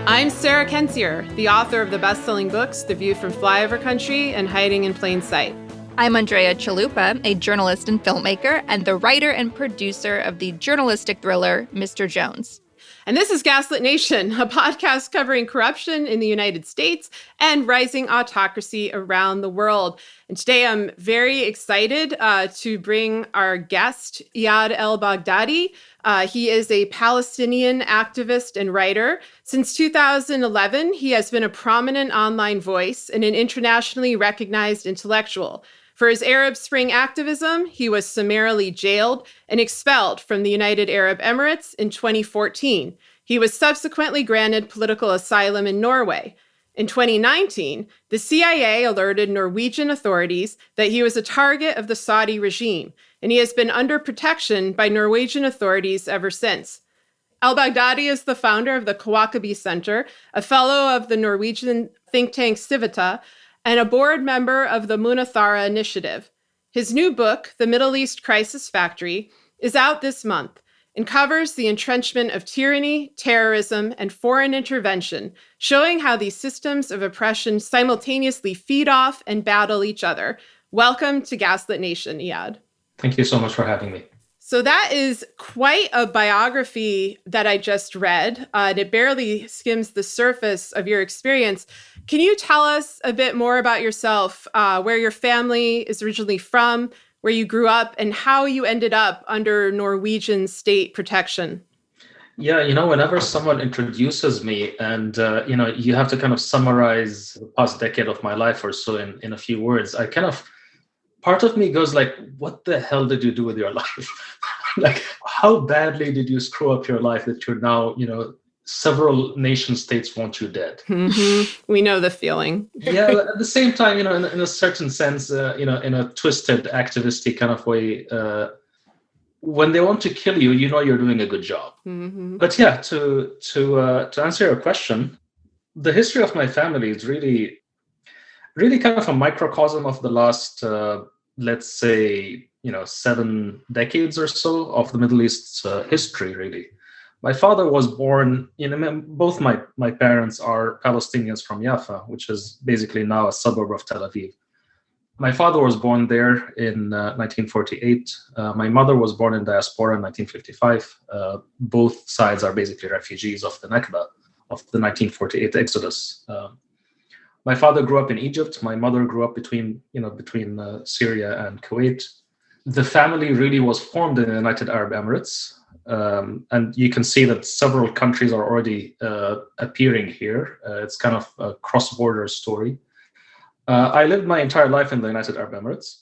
I'm Sarah Kensier, the author of the best-selling books The View from Flyover Country and Hiding in Plain Sight. I'm Andrea Chalupa, a journalist and filmmaker, and the writer and producer of the journalistic thriller Mr. Jones. And this is Gaslit Nation, a podcast covering corruption in the United States and rising autocracy around the world. And today I'm very excited to bring our guest, Iyad El-Baghdadi. He is a Palestinian activist and writer. Since 2011, he has been a prominent online voice and an internationally recognized intellectual. For his Arab Spring activism, he was summarily jailed and expelled from the United Arab Emirates in 2014. He was subsequently granted political asylum in Norway. In 2019, the CIA alerted Norwegian authorities that he was a target of the Saudi regime, and he has been under protection by Norwegian authorities ever since. El-Baghdadi is the founder of the Kawakabi Center, a fellow of the Norwegian think tank Civita, and a board member of the Munathara Initiative. His new book, The Middle East Crisis Factory, is out this month and covers the entrenchment of tyranny, terrorism, and foreign intervention, showing how these systems of oppression simultaneously feed off and battle each other. Welcome to Gaslit Nation, Iyad. Thank you so much for having me. So that is quite a biography that I just read, and it barely skims the surface of your experience. Can you tell us a bit more about yourself, where your family is originally from, where you grew up, and how you ended up under Norwegian state protection? Yeah, whenever someone introduces me and, you have to kind of summarize the past decade of my life or so in a few words, part of me goes like, what the hell did you do with your life? Like, how badly did you screw up your life that you're now, several nation states want you dead? Mm-hmm. We know the feeling. Yeah, at the same time, in a certain sense, in a twisted activistic kind of way, when they want to kill you, you're doing a good job. Mm-hmm. But yeah, to answer your question, the history of my family is really kind of a microcosm of the last, let's say, 7 decades or so of the Middle East's history, really. My father was born, both my parents are Palestinians from Jaffa, which is basically now a suburb of Tel Aviv. My father was born there in 1948. My mother was born in diaspora in 1955. Both sides are basically refugees of the Nakba, of the 1948 Exodus. My father grew up in Egypt. My mother grew up between Syria and Kuwait. The family really was formed in the United Arab Emirates. And you can see that several countries are already appearing here. It's kind of a cross-border story. I lived my entire life in the United Arab Emirates.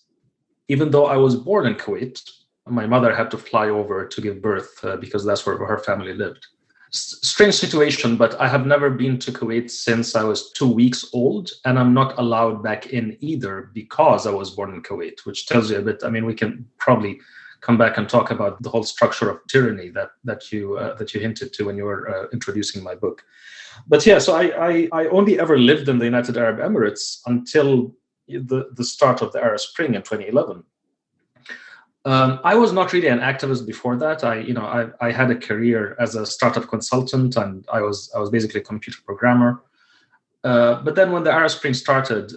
Even though I was born in Kuwait, my mother had to fly over to give birth because that's where her family lived. Strange situation, but I have never been to Kuwait since I was 2 weeks old, and I'm not allowed back in either because I was born in Kuwait, which tells you a bit. I mean, we can probably come back and talk about the whole structure of tyranny that you hinted to when you were introducing my book. But yeah, so I only ever lived in the United Arab Emirates until the start of the Arab Spring in 2011. I was not really an activist before that. I had a career as a startup consultant, and I was basically a computer programmer. But then when the Arab Spring started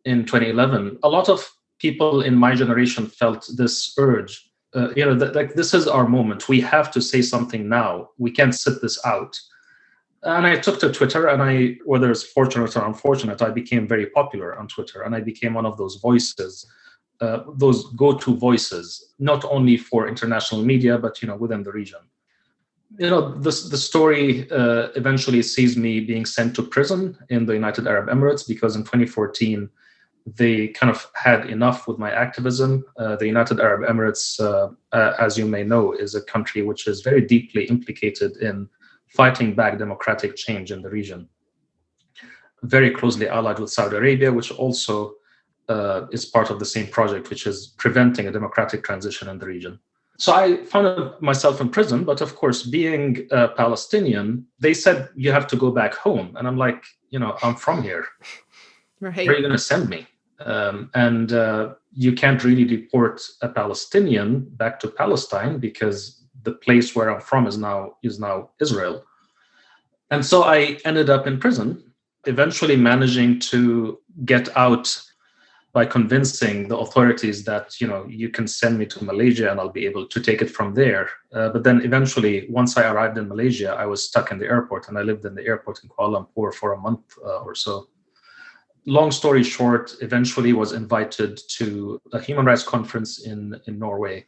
in 2011, a lot of people in my generation felt this urge. Like, this is our moment. We have to say something now. We can't sit this out. And I took to Twitter, and whether it's fortunate or unfortunate, I became very popular on Twitter, and I became one of those voices. Those go-to voices, not only for international media, but within the region. The story eventually sees me being sent to prison in the United Arab Emirates because in 2014 they kind of had enough with my activism. The United Arab Emirates, as you may know, is a country which is very deeply implicated in fighting back democratic change in the region. Very closely allied with Saudi Arabia, which also is part of the same project, which is preventing a democratic transition in the region. So I found myself in prison, but of course, being a Palestinian, they said, you have to go back home. And I'm like, I'm from here. Right. Where are you going to send me? And you can't really deport a Palestinian back to Palestine because the place where I'm from is now Israel. And so I ended up in prison, eventually managing to get out by convincing the authorities that, you can send me to Malaysia and I'll be able to take it from there. But then eventually, once I arrived in Malaysia, I was stuck in the airport, and I lived in the airport in Kuala Lumpur for a month or so. Long story short, eventually was invited to a human rights conference in Norway.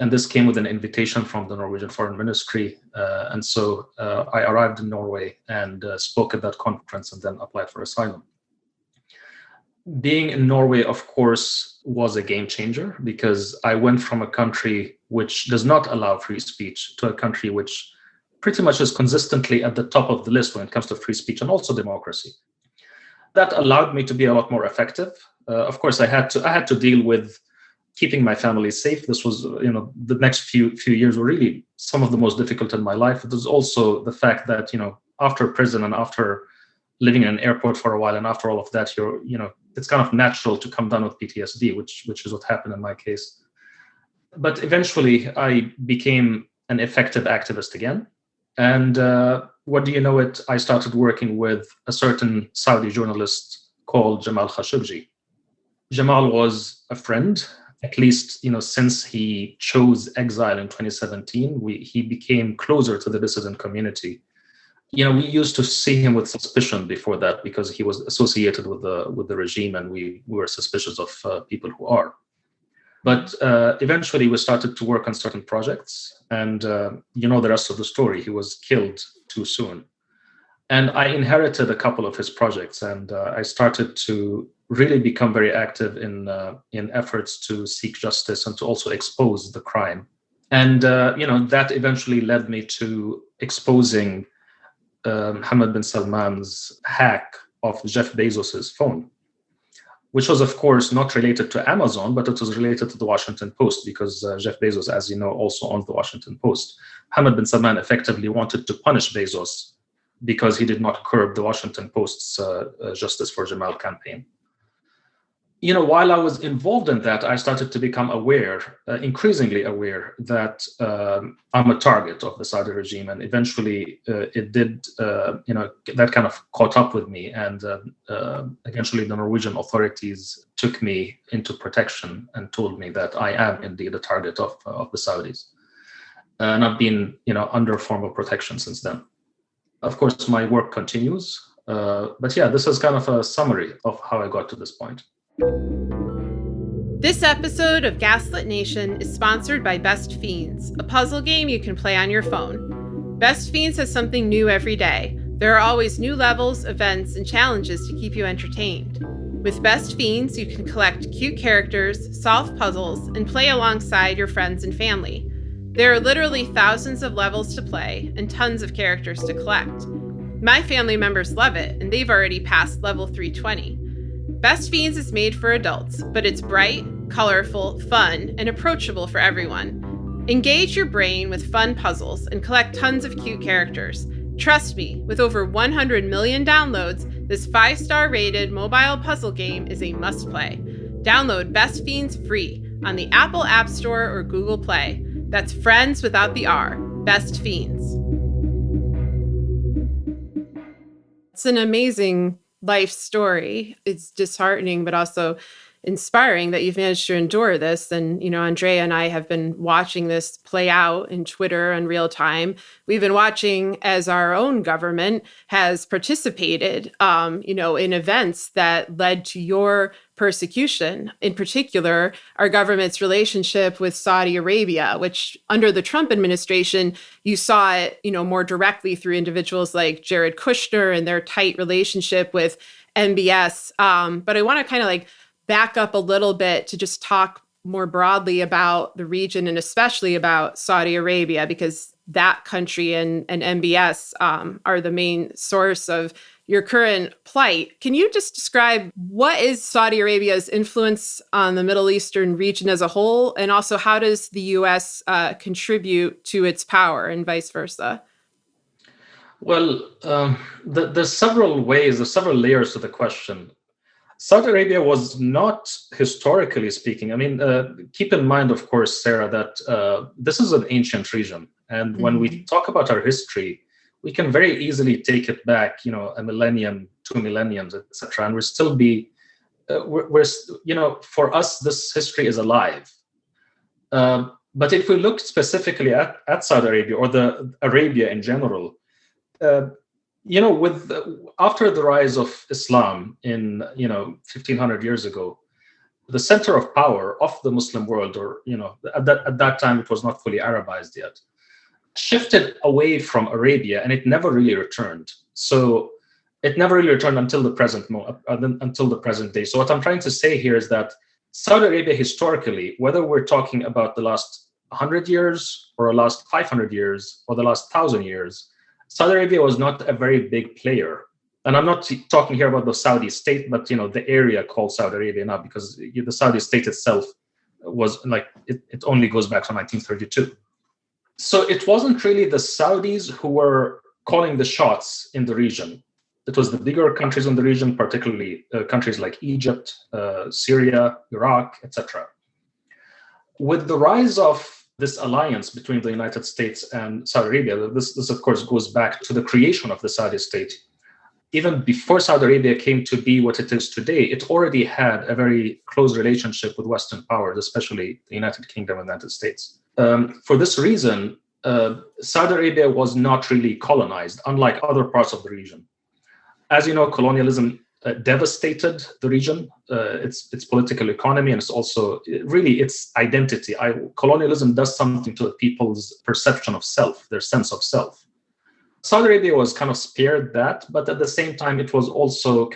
And this came with an invitation from the Norwegian Foreign Ministry. And so I arrived in Norway and spoke at that conference and then applied for asylum. Being in Norway, of course, was a game changer, because I went from a country which does not allow free speech to a country which pretty much is consistently at the top of the list when it comes to free speech and also democracy. That allowed me to be a lot more effective. Of course, I had to deal with keeping my family safe. This was, the next few years were really some of the most difficult in my life. It was also the fact that, after prison and after living in an airport for a while, and after all of that, it's kind of natural to come down with PTSD, which is what happened in my case. But eventually, I became an effective activist again. And what do you know it? I started working with a certain Saudi journalist called Jamal Khashoggi. Jamal was a friend, at least since he chose exile in 2017. He became closer to the dissident community. We used to see him with suspicion before that, because he was associated with the regime, and we were suspicious of people who are. But eventually we started to work on certain projects, and the rest of the story. He was killed too soon. And I inherited a couple of his projects, and I started to really become very active in efforts to seek justice and to also expose the crime. And that eventually led me to exposing Mohammed bin Salman's hack of Jeff Bezos's phone, which was, of course, not related to Amazon, but it was related to the Washington Post, because Jeff Bezos, as you know, also owns the Washington Post. Mohammed bin Salman effectively wanted to punish Bezos because he did not curb the Washington Post's Justice for Jamal campaign. While I was involved in that, I started to become aware, increasingly aware, that I'm a target of the Saudi regime. And eventually it did, that kind of caught up with me. And eventually the Norwegian authorities took me into protection and told me that I am indeed a target of the Saudis. And I've been, under formal protection since then. Of course, my work continues. But yeah, this is kind of a summary of how I got to this point. This episode of Gaslit Nation is sponsored by Best Fiends, a puzzle game you can play on your phone. Best Fiends has something new every day. There are always new levels, events, and challenges to keep you entertained. With Best Fiends, you can collect cute characters, solve puzzles, and play alongside your friends and family. There are literally thousands of levels to play and tons of characters to collect. My family members love it, and they've already passed level 320. Best Fiends is made for adults, but it's bright, colorful, fun, and approachable for everyone. Engage your brain with fun puzzles and collect tons of cute characters. Trust me, with over 100 million downloads, this 5-star rated mobile puzzle game is a must-play. Download Best Fiends free on the Apple App Store or Google Play. That's friends without the R. Best Fiends. It's an amazing life story. It's disheartening, but also inspiring that you've managed to endure this. And, Andrea and I have been watching this play out in Twitter in real time. We've been watching as our own government has participated, in events that led to your persecution. In particular, our government's relationship with Saudi Arabia, which under the Trump administration, you saw it, more directly through individuals like Jared Kushner and their tight relationship with MBS. But I want to kind of back up a little bit to just talk more broadly about the region and especially about Saudi Arabia, because that country and MBS are the main source of your current plight. Can you just describe what is Saudi Arabia's influence on the Middle Eastern region as a whole? And also, how does the U.S. Contribute to its power and vice versa? Well, there's several ways, there's several layers to the question. Saudi Arabia was not, historically speaking, keep in mind, of course, Sarah, that this is an ancient region. And when we talk about our history, we can very easily take it back, a millennium, 2 millenniums, etc., and we're still be, for us, this history is alive. But if we look specifically at Saudi Arabia or the Arabia in general, with after the rise of Islam in 1500 years ago, the center of power of the Muslim world, or at that time it was not fully Arabized yet, shifted away from Arabia, and it never really returned. So it never really returned until the present day. So what I'm trying to say here is that Saudi Arabia historically, whether we're talking about the last 100 years or the last 500 years or the last 1,000 years, Saudi Arabia was not a very big player. And I'm not talking here about the Saudi state, but the area called Saudi Arabia now, because the Saudi state itself was like, it only goes back to 1932. So it wasn't really the Saudis who were calling the shots in the region. It was the bigger countries in the region, particularly countries like Egypt, Syria, Iraq, etc. With the rise of this alliance between the United States and Saudi Arabia, this of course goes back to the creation of the Saudi state. Even before Saudi Arabia came to be what it is today, it already had a very close relationship with Western powers, especially the United Kingdom and the United States. For this reason, Saudi Arabia was not really colonized, unlike other parts of the region. As you know, colonialism devastated the region, its political economy, and it's also really its identity. Colonialism does something to the people's perception of self, their sense of self. Saudi Arabia was kind of spared that, but at the same time, it was also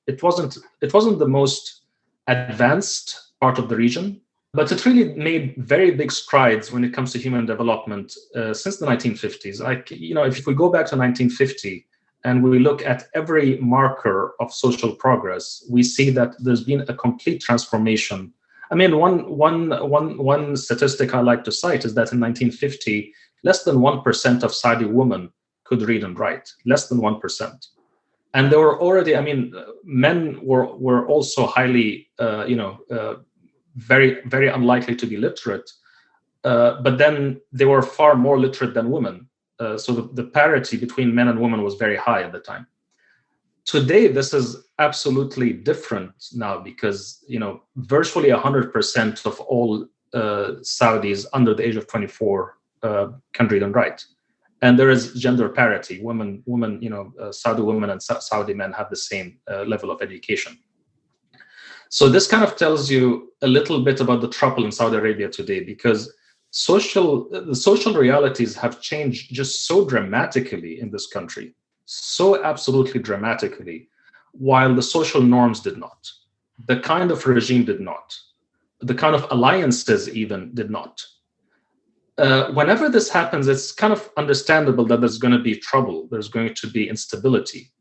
it wasn't the most advanced part of the region, but it really made very big strides when it comes to human development since the 1950s. If we go back to 1950 and we look at every marker of social progress, we see that there's been a complete transformation. I mean, one statistic I like to cite is that in 1950, less than 1% of Saudi women could read and write, less than 1%. And there were already, men were also highly, very, very unlikely to be literate. But then they were far more literate than women. So the parity between men and women was very high at the time. Today, this is absolutely different now because, virtually 100% of all Saudis under the age of 24 can read and write. And there is gender parity. Women, Saudi women and Saudi men have the same level of education. So this kind of tells you a little bit about the trouble in Saudi Arabia today, because the social realities have changed just so dramatically in this country, so absolutely dramatically, while the social norms did not. The kind of regime did not. The kind of alliances even did not. Whenever this happens, it's kind of understandable that there's going to be trouble. There's going to be instability.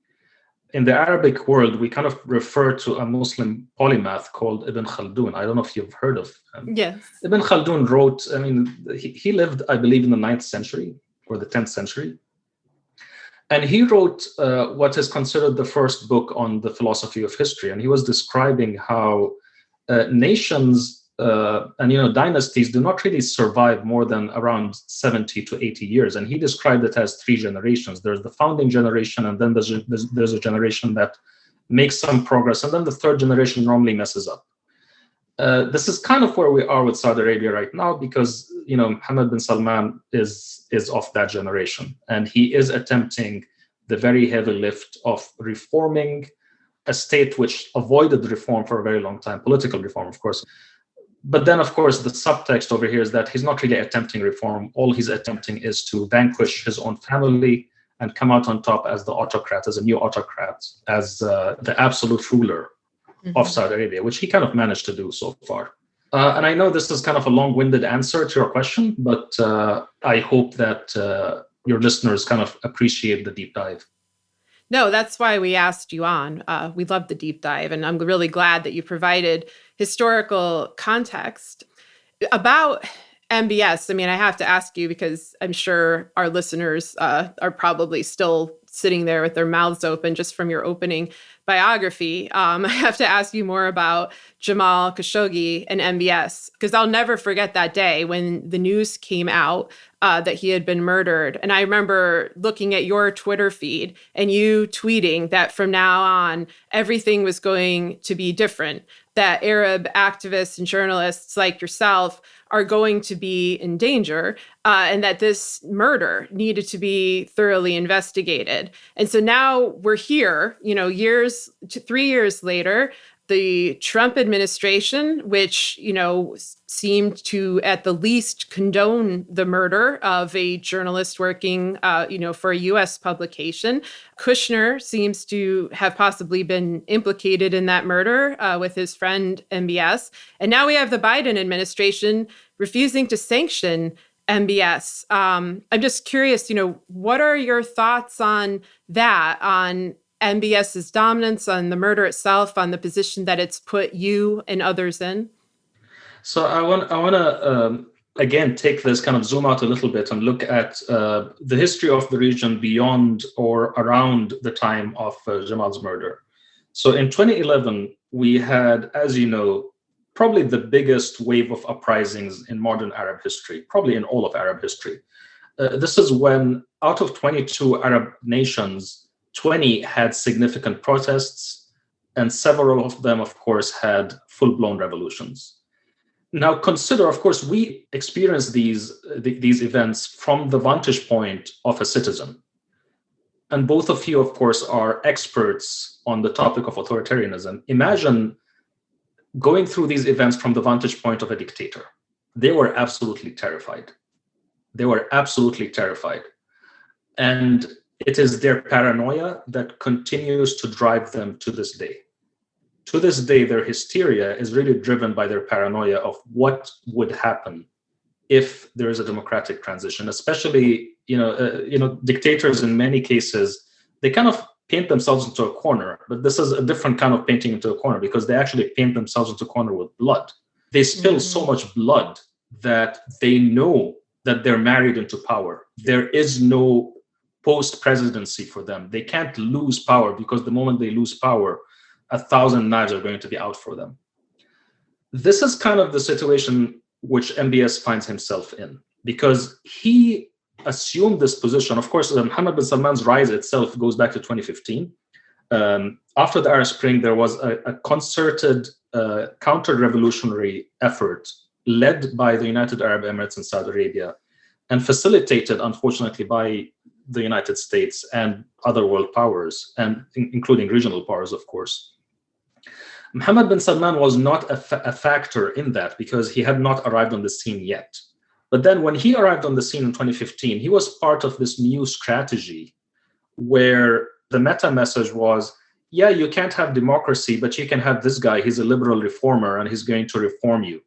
In the Arabic world, we kind of refer to a Muslim polymath called Ibn Khaldun. I don't know if you've heard of him. Yes. Ibn Khaldun wrote, he lived, I believe, in the 9th century or the 10th century. And he wrote what is considered the first book on the philosophy of history. And he was describing how nations and dynasties do not really survive more than around 70 to 80 years. And he described it as 3 generations. There's the founding generation, and then there's a generation that makes some progress, and then the 3rd generation normally messes up. This is kind of where we are with Saudi Arabia right now, because Mohammed bin Salman is of that generation, and he is attempting the very heavy lift of reforming a state which avoided reform for a very long time, political reform, of course. But then, of course, the subtext over here is that he's not really attempting reform. All he's attempting is to vanquish his own family and come out on top as the autocrat, as a new autocrat, as the absolute ruler of Saudi Arabia, which he kind of managed to do so far. And I know this is kind of a long-winded answer to your question, but I hope that your listeners kind of appreciate the deep dive. No, that's why we asked you on. We love the deep dive, and I'm really glad that you provided historical context about MBS. I have to ask you because I'm sure our listeners are probably still sitting there with their mouths open just from your opening. biography, I have to ask you more about Jamal Khashoggi and MBS, because I'll never forget that day when the news came out that he had been murdered. And I remember looking at your Twitter feed and you tweeting that from now on, everything was going to be different, that Arab activists and journalists like yourself are going to be in danger, and that this murder needed to be thoroughly investigated. And so now we're here, 3 years later, the Trump administration, which, seemed to at the least condone the murder of a journalist working, for a U.S. publication. Kushner seems to have possibly been implicated in that murder with his friend MBS. And now we have the Biden administration refusing to sanction MBS. I'm just curious, what are your thoughts on that, on MBS's dominance, on the murder itself, on the position that it's put you and others in? So I want to again take this, kind of zoom out a little bit and look at the history of the region beyond or around the time of Jamal's murder. So in 2011, we had, as you know, probably the biggest wave of uprisings in modern Arab history, probably in all of Arab history. This is when, out of 22 Arab nations, 20 had significant protests, and several of them, of course, had full-blown revolutions. Now, consider, of course, we experience these events from the vantage point of a citizen. And both of you, of course, are experts on the topic of authoritarianism. Imagine going through these events from the vantage point of a dictator. They were absolutely terrified. They were absolutely terrified. And it is their paranoia that continues to drive them to this day. To this day, their hysteria is really driven by their paranoia of what would happen if there is a democratic transition. Especially, dictators in many cases, they kind of paint themselves into a corner. But this is a different kind of painting into a corner, because they actually paint themselves into a corner with blood. They spill so much blood that they know that they're married into power. There is no post-presidency for them. They can't lose power, because the moment they lose power, 1,000 knives are going to be out for them. This is kind of the situation which MBS finds himself in, because he assumed this position. Of course, Mohammed bin Salman's rise itself goes back to 2015. After the Arab Spring, there was a concerted counter-revolutionary effort led by the United Arab Emirates and Saudi Arabia, and facilitated, unfortunately, by the United States and other world powers, and including regional powers, of course. Mohammed bin Salman was not a factor in that, because he had not arrived on the scene yet. But then when he arrived on the scene in 2015, he was part of this new strategy where the meta message was, yeah, you can't have democracy, but you can have this guy. He's a liberal reformer and he's going to reform you.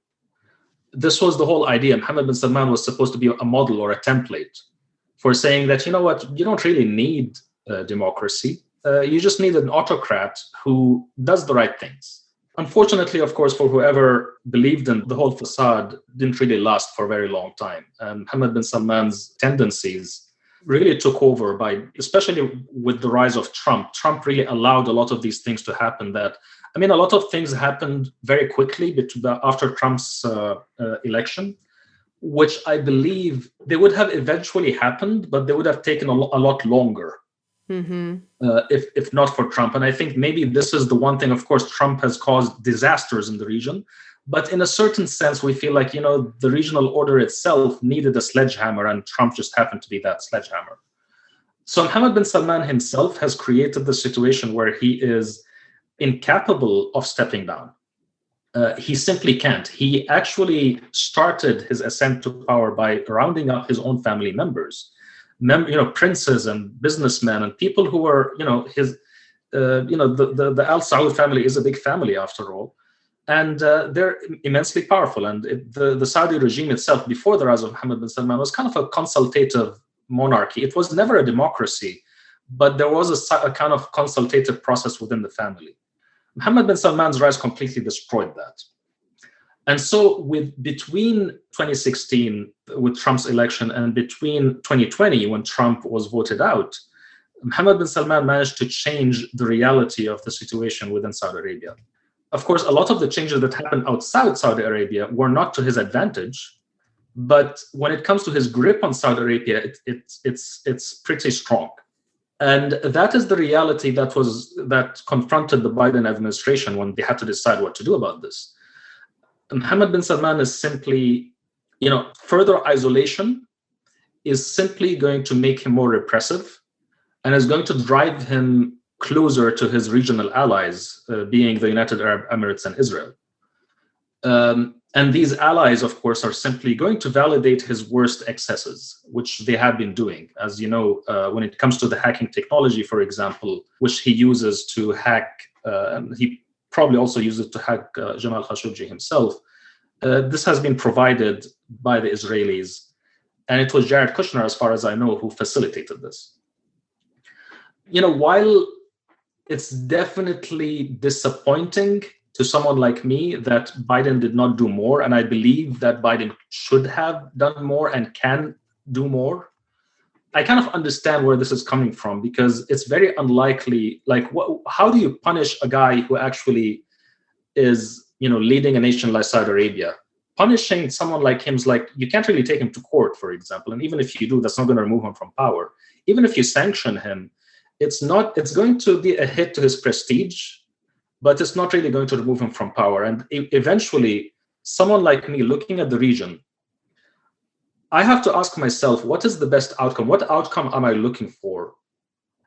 This was the whole idea. Mohammed bin Salman was supposed to be a model or a template for saying that, you know what, you don't really need democracy. You just need an autocrat who does the right things. Unfortunately, of course, for whoever believed in the whole facade, didn't really last for a very long time. And Mohammed bin Salman's tendencies really took over especially with the rise of Trump. Trump really allowed a lot of these things to happen a lot of things happened very quickly after Trump's election, which I believe they would have eventually happened, but they would have taken a lot longer. If not for Trump. And I think maybe this is the one thing. Of course, Trump has caused disasters in the region, but in a certain sense, we feel like, the regional order itself needed a sledgehammer, and Trump just happened to be that sledgehammer. So Mohammed bin Salman himself has created the situation where he is incapable of stepping down. He simply can't. He actually started his ascent to power by rounding up his own family members. Princes and businessmen and people who were, the Al Saud family is a big family after all, and they're immensely powerful. And the Saudi regime itself, before the rise of Mohammed bin Salman, was kind of a consultative monarchy. It was never a democracy, but there was a kind of consultative process within the family. Mohammed bin Salman's rise completely destroyed that. And so between 2016 with Trump's election and between 2020 when Trump was voted out, Mohammed bin Salman managed to change the reality of the situation within Saudi Arabia. Of course, a lot of the changes that happened outside Saudi Arabia were not to his advantage, but when it comes to his grip on Saudi Arabia, it's pretty strong. And that is the reality that confronted the Biden administration when they had to decide what to do about this. Mohammed bin Salman is simply, further isolation is simply going to make him more repressive and is going to drive him closer to his regional allies, being the United Arab Emirates and Israel. And these allies, of course, are simply going to validate his worst excesses, which they have been doing. As you know, when it comes to the hacking technology, for example, which he uses to hack, he probably also used it to hack Jamal Khashoggi himself. This has been provided by the Israelis. And it was Jared Kushner, as far as I know, who facilitated this. While it's definitely disappointing to someone like me that Biden did not do more, and I believe that Biden should have done more and can do more, I kind of understand where this is coming from, because it's very unlikely. How do you punish a guy who actually is, leading a nation like Saudi Arabia? Punishing someone like him is like, you can't really take him to court, for example. And even if you do, that's not going to remove him from power. Even if you sanction him, it's going to be a hit to his prestige, but it's not really going to remove him from power. And eventually, someone like me looking at the region, I have to ask myself, what is the best outcome? What outcome am I looking for?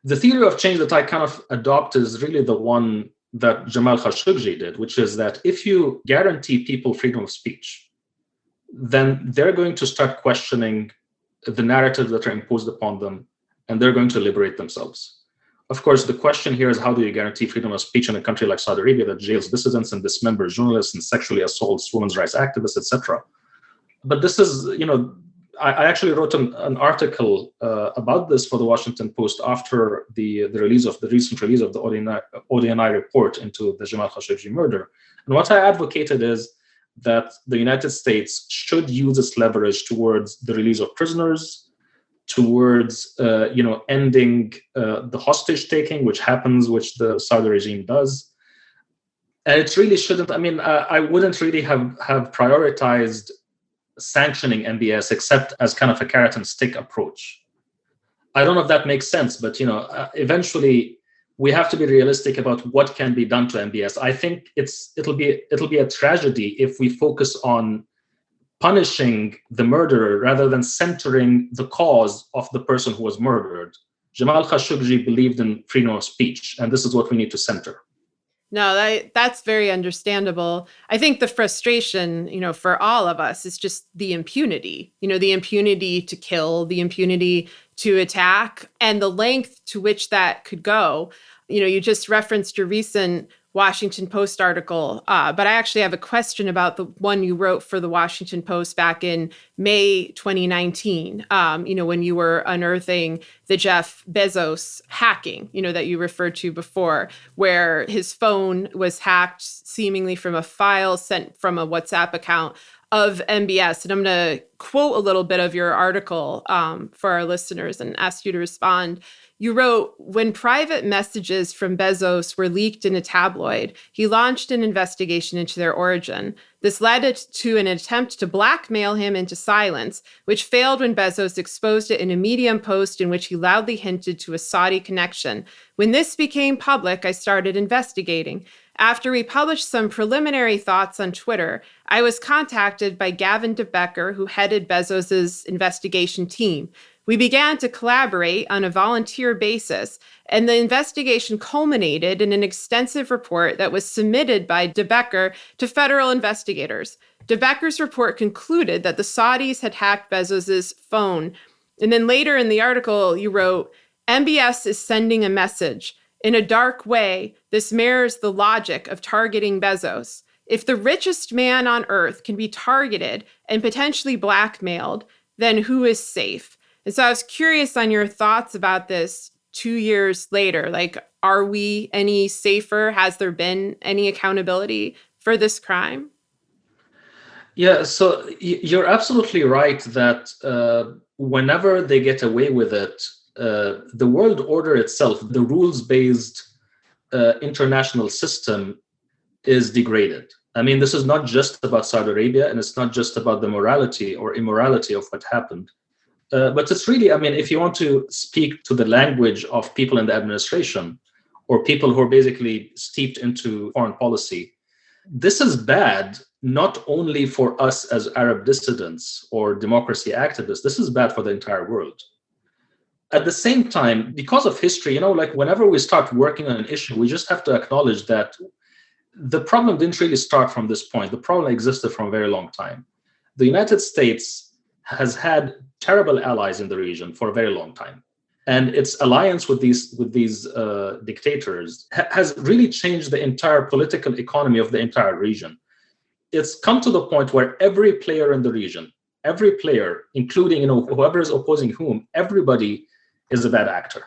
The theory of change that I kind of adopt is really the one that Jamal Khashoggi did, which is that if you guarantee people freedom of speech, then they're going to start questioning the narratives that are imposed upon them, and they're going to liberate themselves. Of course, the question here is, how do you guarantee freedom of speech in a country like Saudi Arabia that jails dissidents and dismembers journalists and sexually assaults women's rights activists, etc.? But this is, I actually wrote an article about this for the Washington Post after the recent release of the ODNI report into the Jamal Khashoggi murder. And what I advocated is that the United States should use its leverage towards the release of prisoners, towards ending the hostage taking, which the Saudi regime does. And it really shouldn't. I wouldn't really have prioritized sanctioning MBS except as kind of a carrot and stick approach. I don't know if that makes sense, but eventually we have to be realistic about what can be done to MBS. I think it'll be a tragedy if we focus on punishing the murderer rather than centering the cause of the person who was murdered. Jamal Khashoggi believed in freedom of speech, and this is what we need to center. No, that's very understandable. I think the frustration, for all of us is just the impunity, the impunity to kill, the impunity to attack, and the length to which that could go. You just referenced your recent Washington Post article, but I actually have a question about the one you wrote for the Washington Post back in May 2019, when you were unearthing the Jeff Bezos hacking, that you referred to before, where his phone was hacked seemingly from a file sent from a WhatsApp account of MBS. And I'm going to quote a little bit of your article for our listeners and ask you to respond. You wrote, when private messages from Bezos were leaked in a tabloid, he launched an investigation into their origin. This led to an attempt to blackmail him into silence, which failed when Bezos exposed it in a Medium post in which he loudly hinted to a Saudi connection. When this became public, I started investigating. After we published some preliminary thoughts on Twitter, I was contacted by Gavin de Becker, who headed Bezos's investigation team. We began to collaborate on a volunteer basis, and the investigation culminated in an extensive report that was submitted by de Becker to federal investigators. De Becker's report concluded that the Saudis had hacked Bezos's phone. And then later in the article, you wrote, MBS is sending a message. In a dark way, this mirrors the logic of targeting Bezos. If the richest man on earth can be targeted and potentially blackmailed, then who is safe? And so I was curious on your thoughts about this 2 years later. Are we any safer? Has there been any accountability for this crime? Yeah, so you're absolutely right that whenever they get away with it, the world order itself, the rules-based international system is degraded. I mean, this is not just about Saudi Arabia, and it's not just about the morality or immorality of what happened. But it's really, I mean, if you want to speak to the language of people in the administration or people who are basically steeped into foreign policy, this is bad, not only for us as Arab dissidents or democracy activists, this is bad for the entire world. At the same time, because of history, like whenever we start working on an issue, we just have to acknowledge that the problem didn't really start from this point. The problem existed for a very long time. The United States has had terrible allies in the region for a very long time. And its alliance with these dictators has really changed the entire political economy of the entire region. It's come to the point where every player in the region, every player, including whoever is opposing whom, everybody is a bad actor.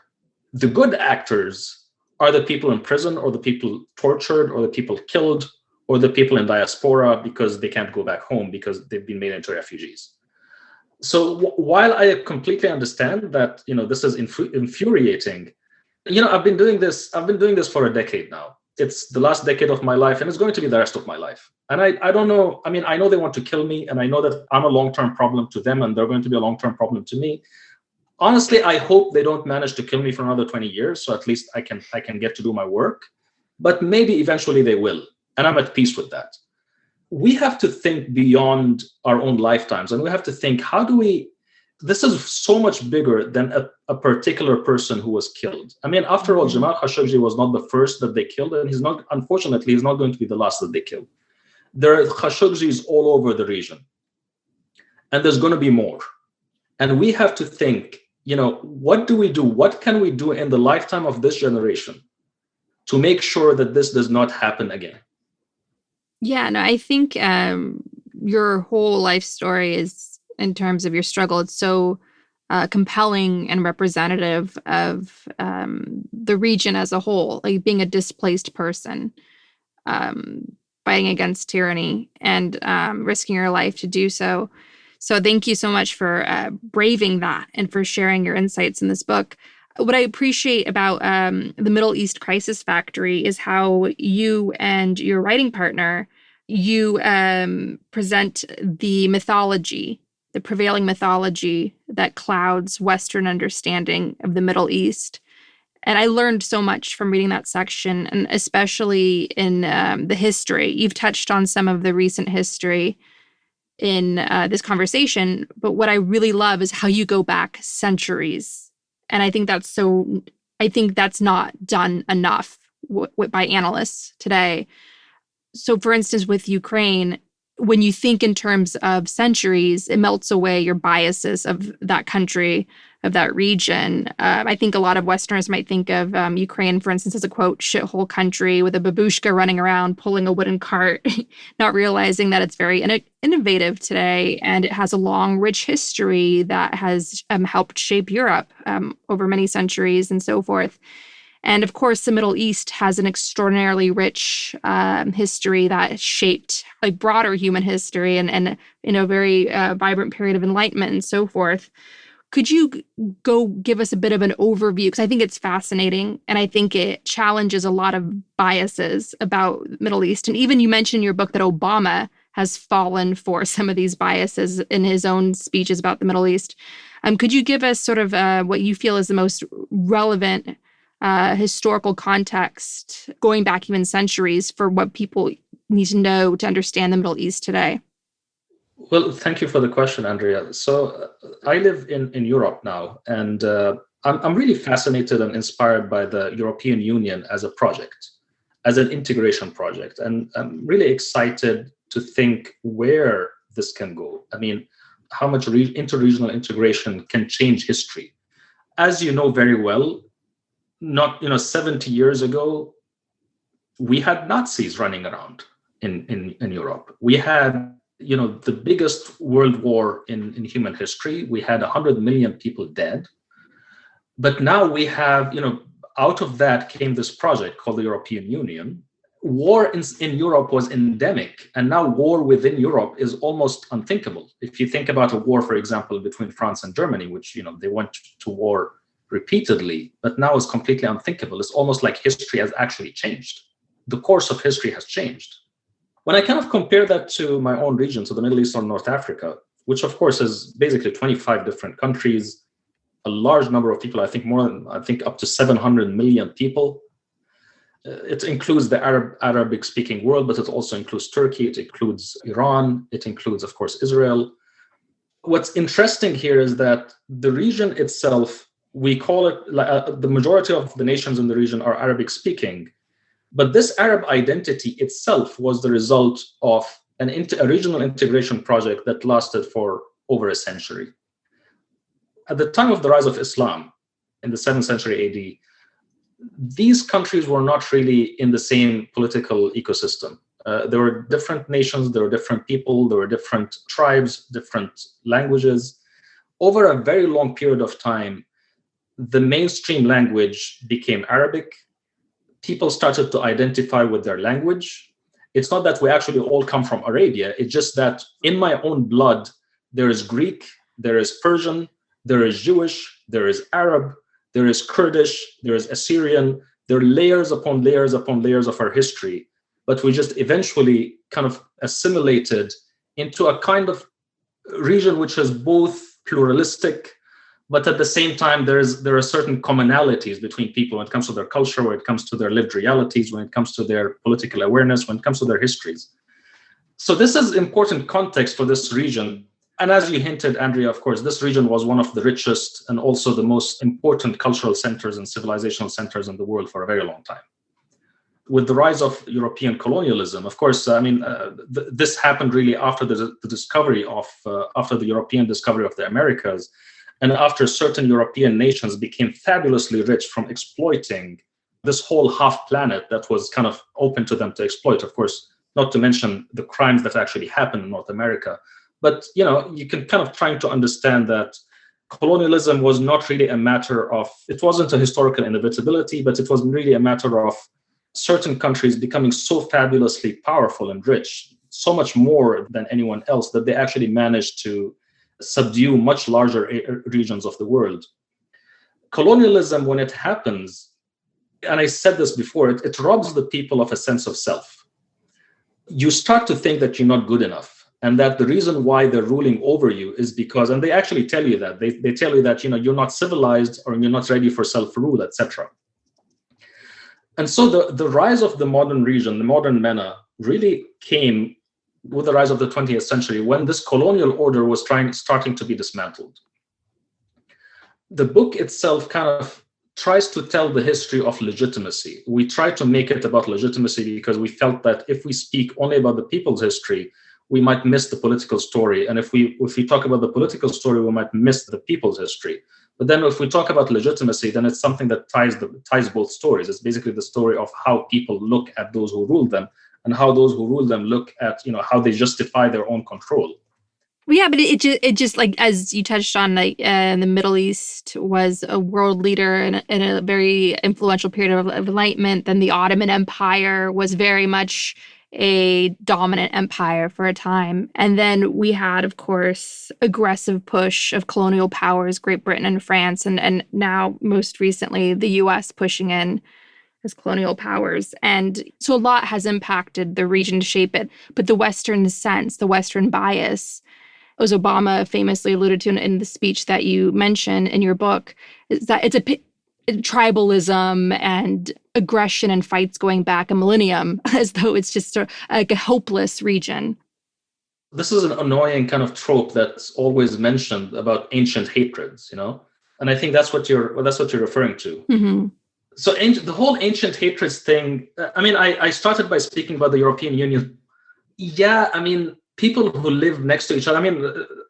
The good actors are the people in prison, or the people tortured, or the people killed, or the people in diaspora because they can't go back home because they've been made into refugees. So while I completely understand that this is infuriating, I've been doing this for a decade now. It's the last decade of my life, and it's going to be the rest of my life. And I don't know. I mean, I know they want to kill me, and I know that I'm a long-term problem to them, and they're going to be a long-term problem to me. Honestly, I hope they don't manage to kill me for another 20 years, so at least I can get to do my work. But maybe eventually they will, and I'm at peace with that. We have to think beyond our own lifetimes, and we have to think, this is so much bigger than a particular person who was killed. I mean, after all, Jamal Khashoggi was not the first that they killed, and unfortunately, he's not going to be the last that they killed. There are Khashoggis all over the region, and there's going to be more. And we have to think, what do we do? What can we do in the lifetime of this generation to make sure that this does not happen again? Yeah, no, I think your whole life story is, in terms of your struggle, it's so compelling and representative of the region as a whole, like being a displaced person, fighting against tyranny and risking your life to do so. So thank you so much for braving that and for sharing your insights in this book. What I appreciate about the Middle East Crisis Factory is how you and your writing partner, you present the mythology, the prevailing mythology that clouds Western understanding of the Middle East. And I learned so much from reading that section, and especially in the history. You've touched on some of the recent history in this conversation, but what I really love is how you go back centuries. And I think that's not done enough by analysts today. So for instance, with Ukraine, when you think in terms of centuries, it melts away your biases of that country, of that region. I think a lot of Westerners might think of Ukraine, for instance, as a, quote, shithole country with a babushka running around pulling a wooden cart, not realizing that it's very innovative today, and it has a long, rich history that has helped shape Europe over many centuries and so forth. And of course, the Middle East has an extraordinarily rich history that shaped like broader human history and a very vibrant period of enlightenment and so forth. Could you go give us a bit of an overview? Because I think it's fascinating, and I think it challenges a lot of biases about the Middle East. And even you mentioned in your book that Obama has fallen for some of these biases in his own speeches about the Middle East. Could you give us sort of what you feel is the most relevant historical context, going back even centuries, for what people need to know to understand the Middle East today? Well, thank you for the question, Andrea. So I live in Europe now, and I'm really fascinated and inspired by the European Union as a project, as an integration project. And I'm really excited to think where this can go. I mean, how much interregional integration can change history. As you know very well, 70 years ago, we had Nazis running around in Europe. We had the biggest world war in human history. We had 100 million people dead. But now we have, out of that came this project called the European Union. War in Europe was endemic, and now war within Europe is almost unthinkable. If you think about a war, for example, between France and Germany, which, they went to war repeatedly, but now is completely unthinkable. It's almost like history has actually changed. The course of history has changed. When I kind of compare that to my own region, to the Middle East or North Africa, which of course is basically 25 different countries, a large number of people, I think up to 700 million people. It includes the Arabic-speaking world, but it also includes Turkey, it includes Iran, it includes, of course, Israel. What's interesting here is that the region itself, we call it, the majority of the nations in the region are Arabic-speaking, but this Arab identity itself was the result of a regional integration project that lasted for over a century. At the time of the rise of Islam, in the 7th century AD, these countries were not really in the same political ecosystem. There were different nations, there were different people, there were different tribes, different languages. Over a very long period of time, the mainstream language became Arabic. People started to identify with their language. It's not that we actually all come from Arabia, it's just that in my own blood, there is Greek, there is Persian, there is Jewish, there is Arab, there is Kurdish, there is Assyrian. There are layers upon layers upon layers of our history, but we just eventually kind of assimilated into a kind of region which is both pluralistic, but at the same time, there are certain commonalities between people when it comes to their culture, when it comes to their lived realities, when it comes to their political awareness, when it comes to their histories. So this is important context for this region. And as you hinted, Andrea, of course, this region was one of the richest and also the most important cultural centers and civilizational centers in the world for a very long time. With the rise of European colonialism, of course, this happened really after the discovery of, after the European discovery of the Americas, and after certain European nations became fabulously rich from exploiting this whole half planet that was kind of open to them to exploit, of course, not to mention the crimes that actually happened in North America. But, you can kind of try to understand that colonialism was not really a matter of, it wasn't a historical inevitability, but it was really a matter of certain countries becoming so fabulously powerful and rich, so much more than anyone else, that they actually managed to subdue much larger regions of the world. Colonialism, when it happens, and I said this before, it robs the people of a sense of self. You start to think that you're not good enough. And that the reason why they're ruling over you is because, and they actually tell you that, they tell you that, you're not civilized or you're not ready for self-rule, etc. And so the rise of the modern region, the modern MENA, really came with the rise of the 20th century when this colonial order was starting to be dismantled. The book itself kind of tries to tell the history of legitimacy. We try to make it about legitimacy because we felt that if we speak only about the people's history, we might miss the political story. And if we talk about the political story, we might miss the people's history. But then if we talk about legitimacy, then it's something that ties both stories. It's basically the story of how people look at those who rule them and how those who rule them look at, how they justify their own control. Well, yeah, but it just like, as you touched on, like the Middle East was a world leader in a very influential period of enlightenment. Then the Ottoman Empire was very much a dominant empire for a time. And then we had, of course, aggressive push of colonial powers, Great Britain and France, and now most recently the US pushing in as colonial powers. And so a lot has impacted the region to shape it. But the Western sense, the Western bias, as Obama famously alluded to in the speech that you mentioned in your book, is that it's a tribalism and aggression and fights going back a millennium, as though it's just like a hopeless region. This is an annoying kind of trope that's always mentioned about ancient hatreds, and I think that's what you're referring to. Mm-hmm. So the whole ancient hatreds thing. I started by speaking about the European Union. Yeah, people who live next to each other.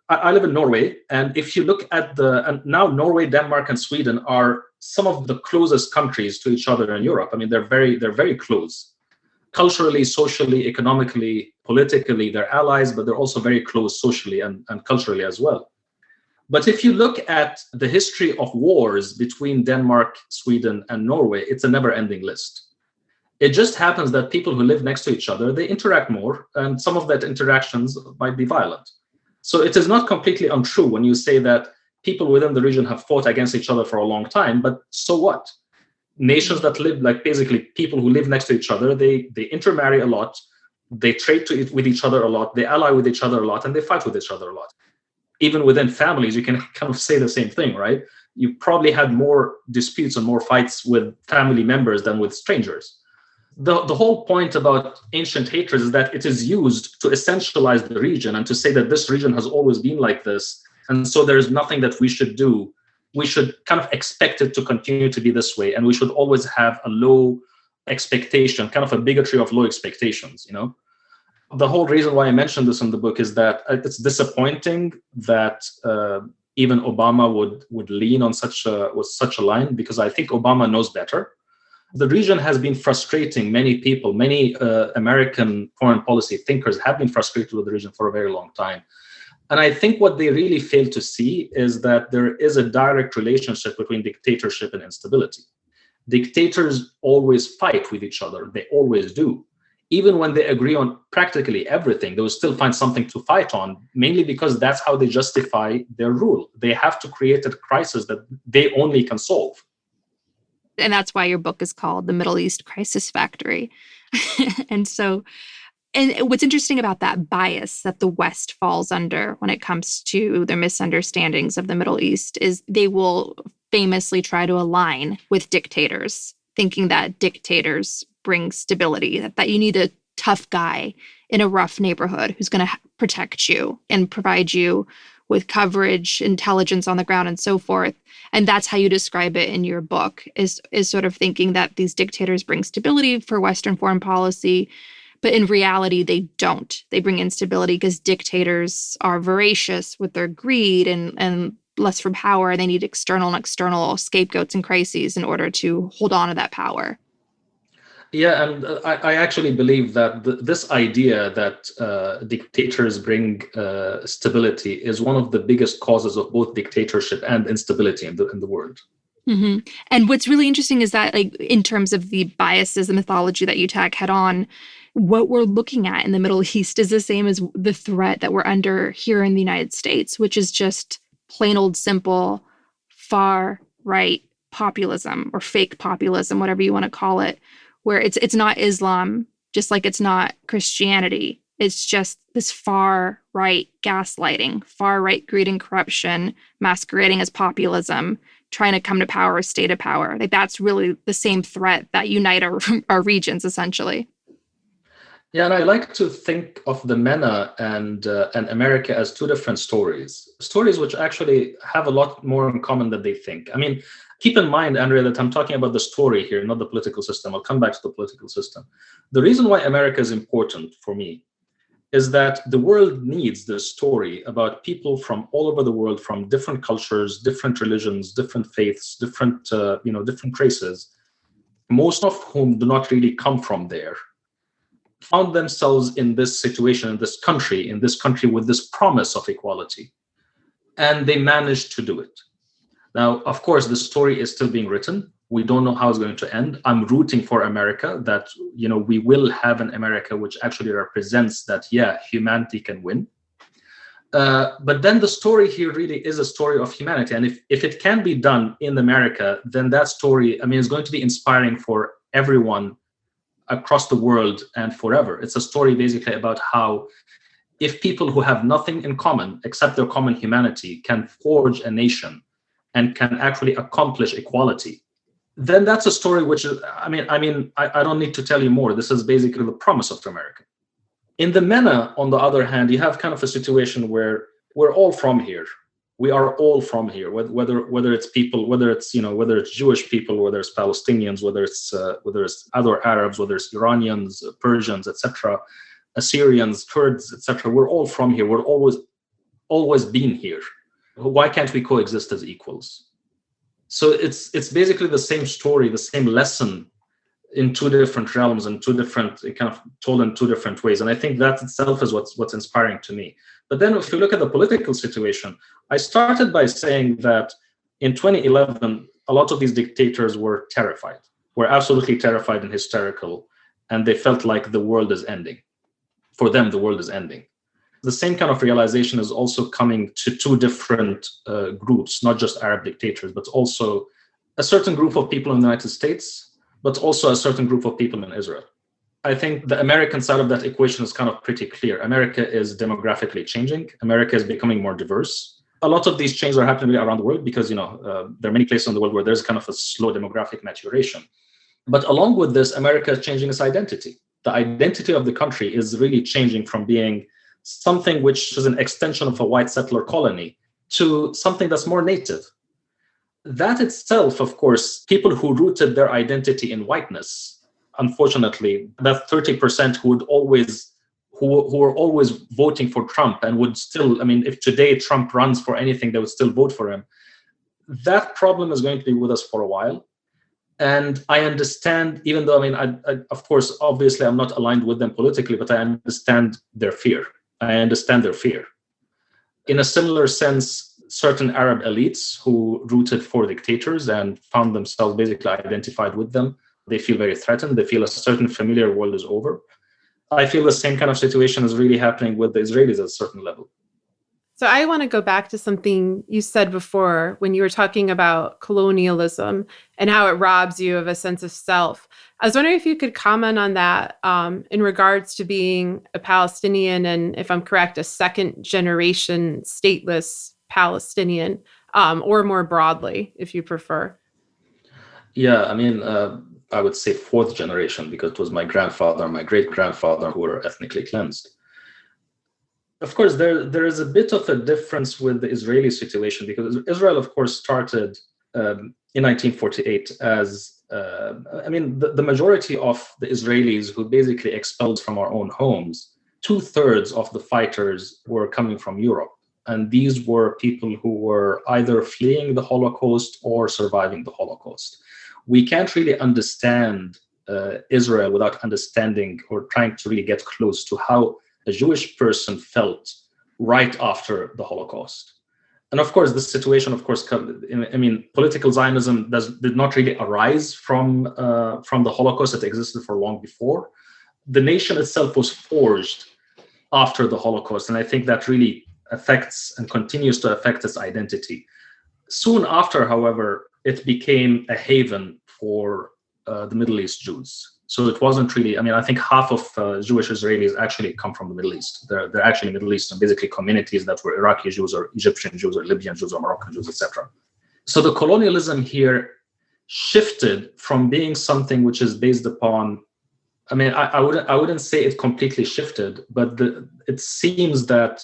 I live in Norway, and if you look at and now Norway, Denmark, and Sweden are some of the closest countries to each other in Europe. They're very close. Culturally, socially, economically, politically, they're allies, but they're also very close socially and culturally as well. But if you look at the history of wars between Denmark, Sweden, and Norway, it's a never-ending list. It just happens that people who live next to each other, they interact more, and some of that interactions might be violent. So it is not completely untrue when you say that people within the region have fought against each other for a long time, but so what? Nations that live, like basically people who live next to each other, they intermarry a lot, they trade with each other a lot, they ally with each other a lot, and they fight with each other a lot. Even within families, you can kind of say the same thing, right? You probably had more disputes and more fights with family members than with strangers. The whole point about ancient hatred is that it is used to essentialize the region and to say that this region has always been like this. And so there is nothing that we should do. We should kind of expect it to continue to be this way. And we should always have a low expectation, kind of a bigotry of low expectations, The whole reason why I mentioned this in the book is that it's disappointing that even Obama would lean on such a line, because I think Obama knows better. The region has been frustrating many people. Many American foreign policy thinkers have been frustrated with the region for a very long time. And I think what they really fail to see is that there is a direct relationship between dictatorship and instability. Dictators always fight with each other. They always do. Even when they agree on practically everything, they will still find something to fight on, mainly because that's how they justify their rule. They have to create a crisis that they only can solve. And that's why your book is called The Middle East Crisis Factory. And what's interesting about that bias that the West falls under when it comes to their misunderstandings of the Middle East is they will famously try to align with dictators, thinking that dictators bring stability, that you need a tough guy in a rough neighborhood who's going to protect you and provide you with coverage, intelligence on the ground, and so forth. And that's how you describe it in your book, is sort of thinking that these dictators bring stability for Western foreign policy, but in reality, they don't. They bring instability because dictators are voracious with their greed and lust for power. They need external scapegoats and crises in order to hold on to that power. Yeah, and I actually believe that this idea that dictators bring stability is one of the biggest causes of both dictatorship and instability in the world. Mm-hmm. And what's really interesting is that, like, in terms of the biases, the mythology that you tack head on, what we're looking at in the Middle East is the same as the threat that we're under here in the United States, which is just plain old simple far right populism or fake populism, whatever you want to call it, where it's not Islam, just like it's not Christianity. It's just this far right gaslighting, far right greed and corruption masquerading as populism, trying to come to power or stay to power. Like, that's really the same threat that unite our regions, essentially. Yeah, and I like to think of the MENA and America as two different stories which actually have a lot more in common than they think. I mean, keep in mind, Andrea, that I'm talking about the story here, not the political system. I'll come back to the political system. The reason why America is important for me is that the world needs this story about people from all over the world, from different cultures, different religions, different faiths, different races, most of whom do not really come from there, found themselves in this situation, in this country with this promise of equality. And they managed to do it. Now, of course, the story is still being written. We don't know how it's going to end. I'm rooting for America, that, we will have an America which actually represents that, humanity can win. But then the story here really is a story of humanity. And if it can be done in America, then that story, is going to be inspiring for everyone across the world and forever. It's a story basically about how, if people who have nothing in common except their common humanity can forge a nation and can actually accomplish equality, then that's a story which is, I don't need to tell you more. This is basically the promise of America. In the MENA, on the other hand, you have kind of a situation where we're all from here. We are all from here, whether it's people, whether it's Jewish people, whether it's Palestinians, whether it's other Arabs, whether it's Iranians, Persians, etc., Assyrians, Kurds, etc. We're all from here. We're always been here. Why can't we coexist as equals? So it's basically the same story, the same lesson in two different realms and kind of told in two different ways. And I think that itself is what's inspiring to me. But then if you look at the political situation, I started by saying that in 2011, a lot of these dictators were terrified, were absolutely terrified and hysterical, and they felt like the world is ending. For them, the world is ending. the same kind of realization is also coming to two different groups, not just Arab dictators, but also a certain group of people in the United States, but also a certain group of people in Israel. I think the American side of that equation is kind of pretty clear. America is demographically changing. America is becoming more diverse. A lot of these changes are happening around the world because, there are many places in the world where there's kind of a slow demographic maturation. But along with this, America is changing its identity. The identity of the country is really changing from being something which is an extension of a white settler colony to something that's more native. That itself, of course, people who rooted their identity in whiteness, unfortunately, that 30% who were always voting for Trump and would still, if today Trump runs for anything, they would still vote for him. That problem is going to be with us for a while. And I understand, even though, I of course, obviously, I'm not aligned with them politically, but I understand their fear. In a similar sense, certain Arab elites who rooted for dictators and found themselves basically identified with them, they feel very threatened. They feel a certain familiar world is over. I feel the same kind of situation is really happening with the Israelis at a certain level. So I want to go back to something you said before when you were talking about colonialism and how it robs you of a sense of self. I was wondering if you could comment on that in regards to being a Palestinian and, if I'm correct, a second generation stateless Palestinian, or more broadly, if you prefer. Yeah, I would say fourth generation because it was my grandfather, my great-grandfather who were ethnically cleansed. Of course, there is a bit of a difference with the Israeli situation because Israel, of course, started in 1948 as, the majority of the Israelis who basically expelled from our own homes, 2/3 of the fighters were coming from Europe. And these were people who were either fleeing the Holocaust or surviving the Holocaust. We can't really understand Israel without understanding or trying to really get close to how a Jewish person felt right after the Holocaust. And of course, this situation, political Zionism did not really arise from the Holocaust. It existed for long before. The nation itself was forged after the Holocaust. And I think that really affects and continues to affect its identity. Soon after, however, it became a haven for the Middle East Jews. So it wasn't really, I think half of Jewish Israelis actually come from the Middle East. They're actually Middle Eastern, basically communities that were Iraqi Jews or Egyptian Jews or Libyan Jews or Moroccan Jews, etc. So the colonialism here shifted from being something which is based upon, I wouldn't say it completely shifted, but it seems that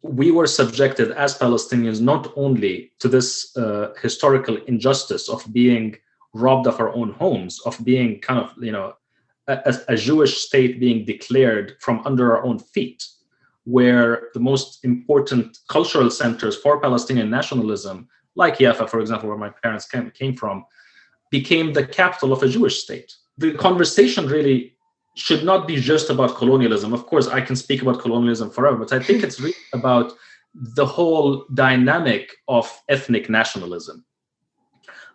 we were subjected as Palestinians not only to this historical injustice of being robbed of our own homes, of being kind of, a Jewish state being declared from under our own feet, where the most important cultural centers for Palestinian nationalism, like Jaffa, for example, where my parents came from, became the capital of a Jewish state. The conversation really should not be just about colonialism. Of course, I can speak about colonialism forever, but I think it's really about the whole dynamic of ethnic nationalism.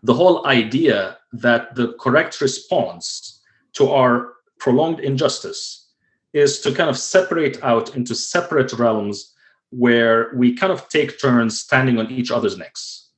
The whole idea that the correct response to our prolonged injustice is to kind of separate out into separate realms where we kind of take turns standing on each other's necks.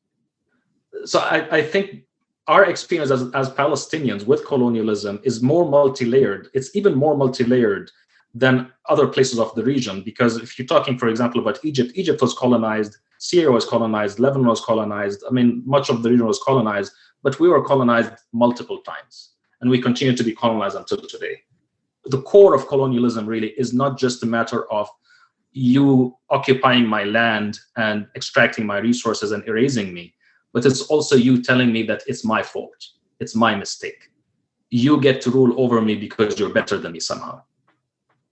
So I think our experience as Palestinians with colonialism is more multi-layered. It's even more multi-layered than other places of the region, because if you're talking, for example, about Egypt, Egypt was colonized, Syria was colonized, Lebanon was colonized. Much of the region was colonized, but we were colonized multiple times, and we continue to be colonized until today. The core of colonialism really is not just a matter of you occupying my land and extracting my resources and erasing me, but it's also you telling me that it's my fault, it's my mistake. You get to rule over me because you're better than me somehow.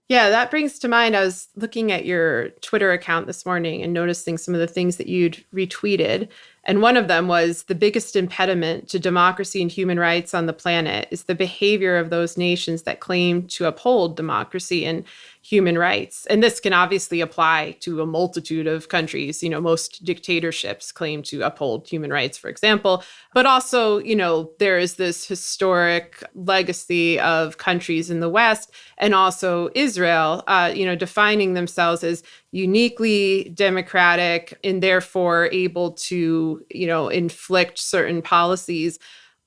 Yeah, that brings to mind, I was looking at your Twitter account this morning and noticing some of the things that you'd retweeted. And one of them was the biggest impediment to democracy and human rights on the planet is the behavior of those nations that claim to uphold democracy and human rights. And this can obviously apply to a multitude of countries. Most dictatorships claim to uphold human rights, for example. But also, there is this historic legacy of countries in the West and also Israel, defining themselves as uniquely democratic and therefore able to, inflict certain policies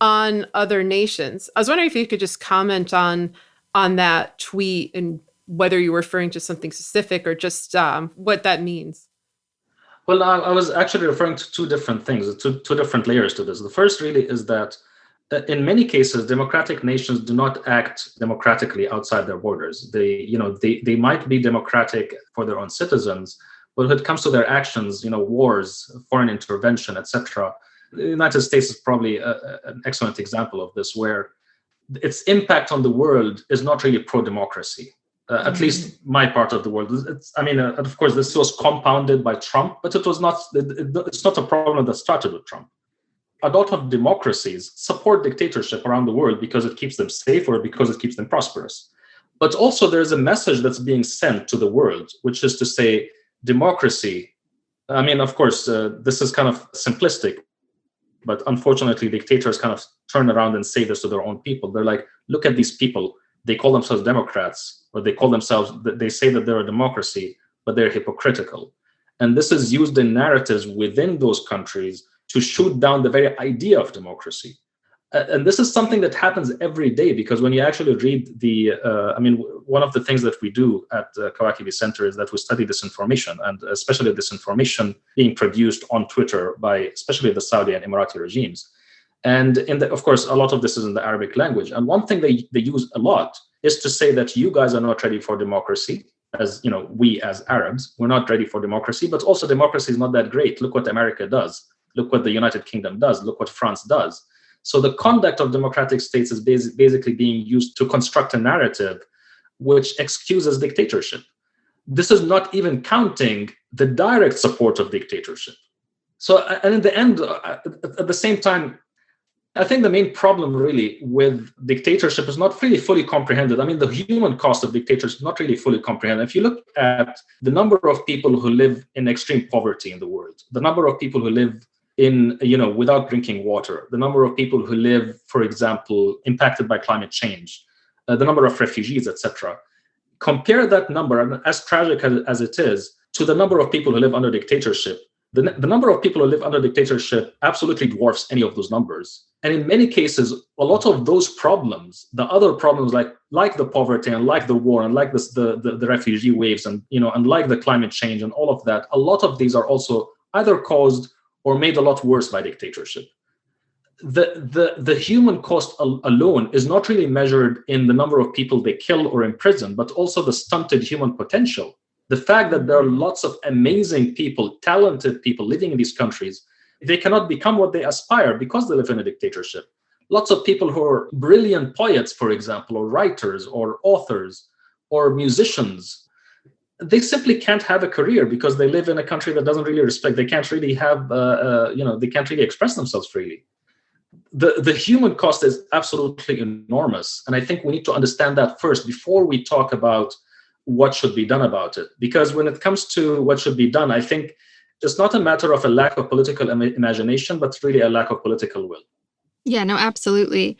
on other nations. I was wondering if you could just comment on that tweet and whether you're referring to something specific or just what that means. Well, I was actually referring to two different things, two different layers to this. The first really is that in many cases, democratic nations do not act democratically outside their borders. They might be democratic for their own citizens, but when it comes to their actions, wars, foreign intervention, etc., the United States is probably an excellent example of this, where its impact on the world is not really pro-democracy. At least my part of the world. Of course, this was compounded by Trump, but it was not. It's not a problem that started with Trump. A lot of democracies support dictatorship around the world because it keeps them safe or because it keeps them prosperous. But also, there's a message that's being sent to the world, which is to say, democracy. Of course, this is kind of simplistic, but unfortunately, dictators kind of turn around and say this to their own people. They're like, look at these people. They call themselves Democrats, or they say that they're a democracy, but they're hypocritical. And this is used in narratives within those countries to shoot down the very idea of democracy. And this is something that happens every day, because when you actually read one of the things that we do at the Kawakibi Center is that we study disinformation, and especially disinformation being produced on Twitter by especially the Saudi and Emirati regimes. And of course, a lot of this is in the Arabic language. And one thing they use a lot is to say that you guys are not ready for democracy. As we as Arabs, we're not ready for democracy, but also democracy is not that great. Look what America does. Look what the United Kingdom does. Look what France does. So the conduct of democratic states is basically being used to construct a narrative which excuses dictatorship. This is not even counting the direct support of dictatorship. So, and in the end, at the same time, I think the main problem really with dictatorship is not really fully comprehended. The human cost of dictatorship is not really fully comprehended. If you look at the number of people who live in extreme poverty in the world, the number of people who live in, without drinking water, the number of people who live, for example, impacted by climate change, the number of refugees, etc. Compare that number, and as tragic as it is, to the number of people who live under dictatorship. The number of people who live under dictatorship absolutely dwarfs any of those numbers. And in many cases, a lot of those problems, the other problems like the poverty and like the war and like the refugee waves and like the climate change and all of that, a lot of these are also either caused or made a lot worse by dictatorship. The human cost alone is not really measured in the number of people they kill or imprison, but also the stunted human potential. The fact that there are lots of amazing people, talented people living in these countries, they cannot become what they aspire because they live in a dictatorship. Lots of people who are brilliant poets, for example, or writers, or authors, or musicians, they simply can't have a career because they live in a country that doesn't really respect. They can't really have, they can't really express themselves freely. The human cost is absolutely enormous. And I think we need to understand that first before we talk about what should be done about it. Because when it comes to what should be done, I think it's not a matter of a lack of political imagination, but really a lack of political will. Yeah, no, absolutely.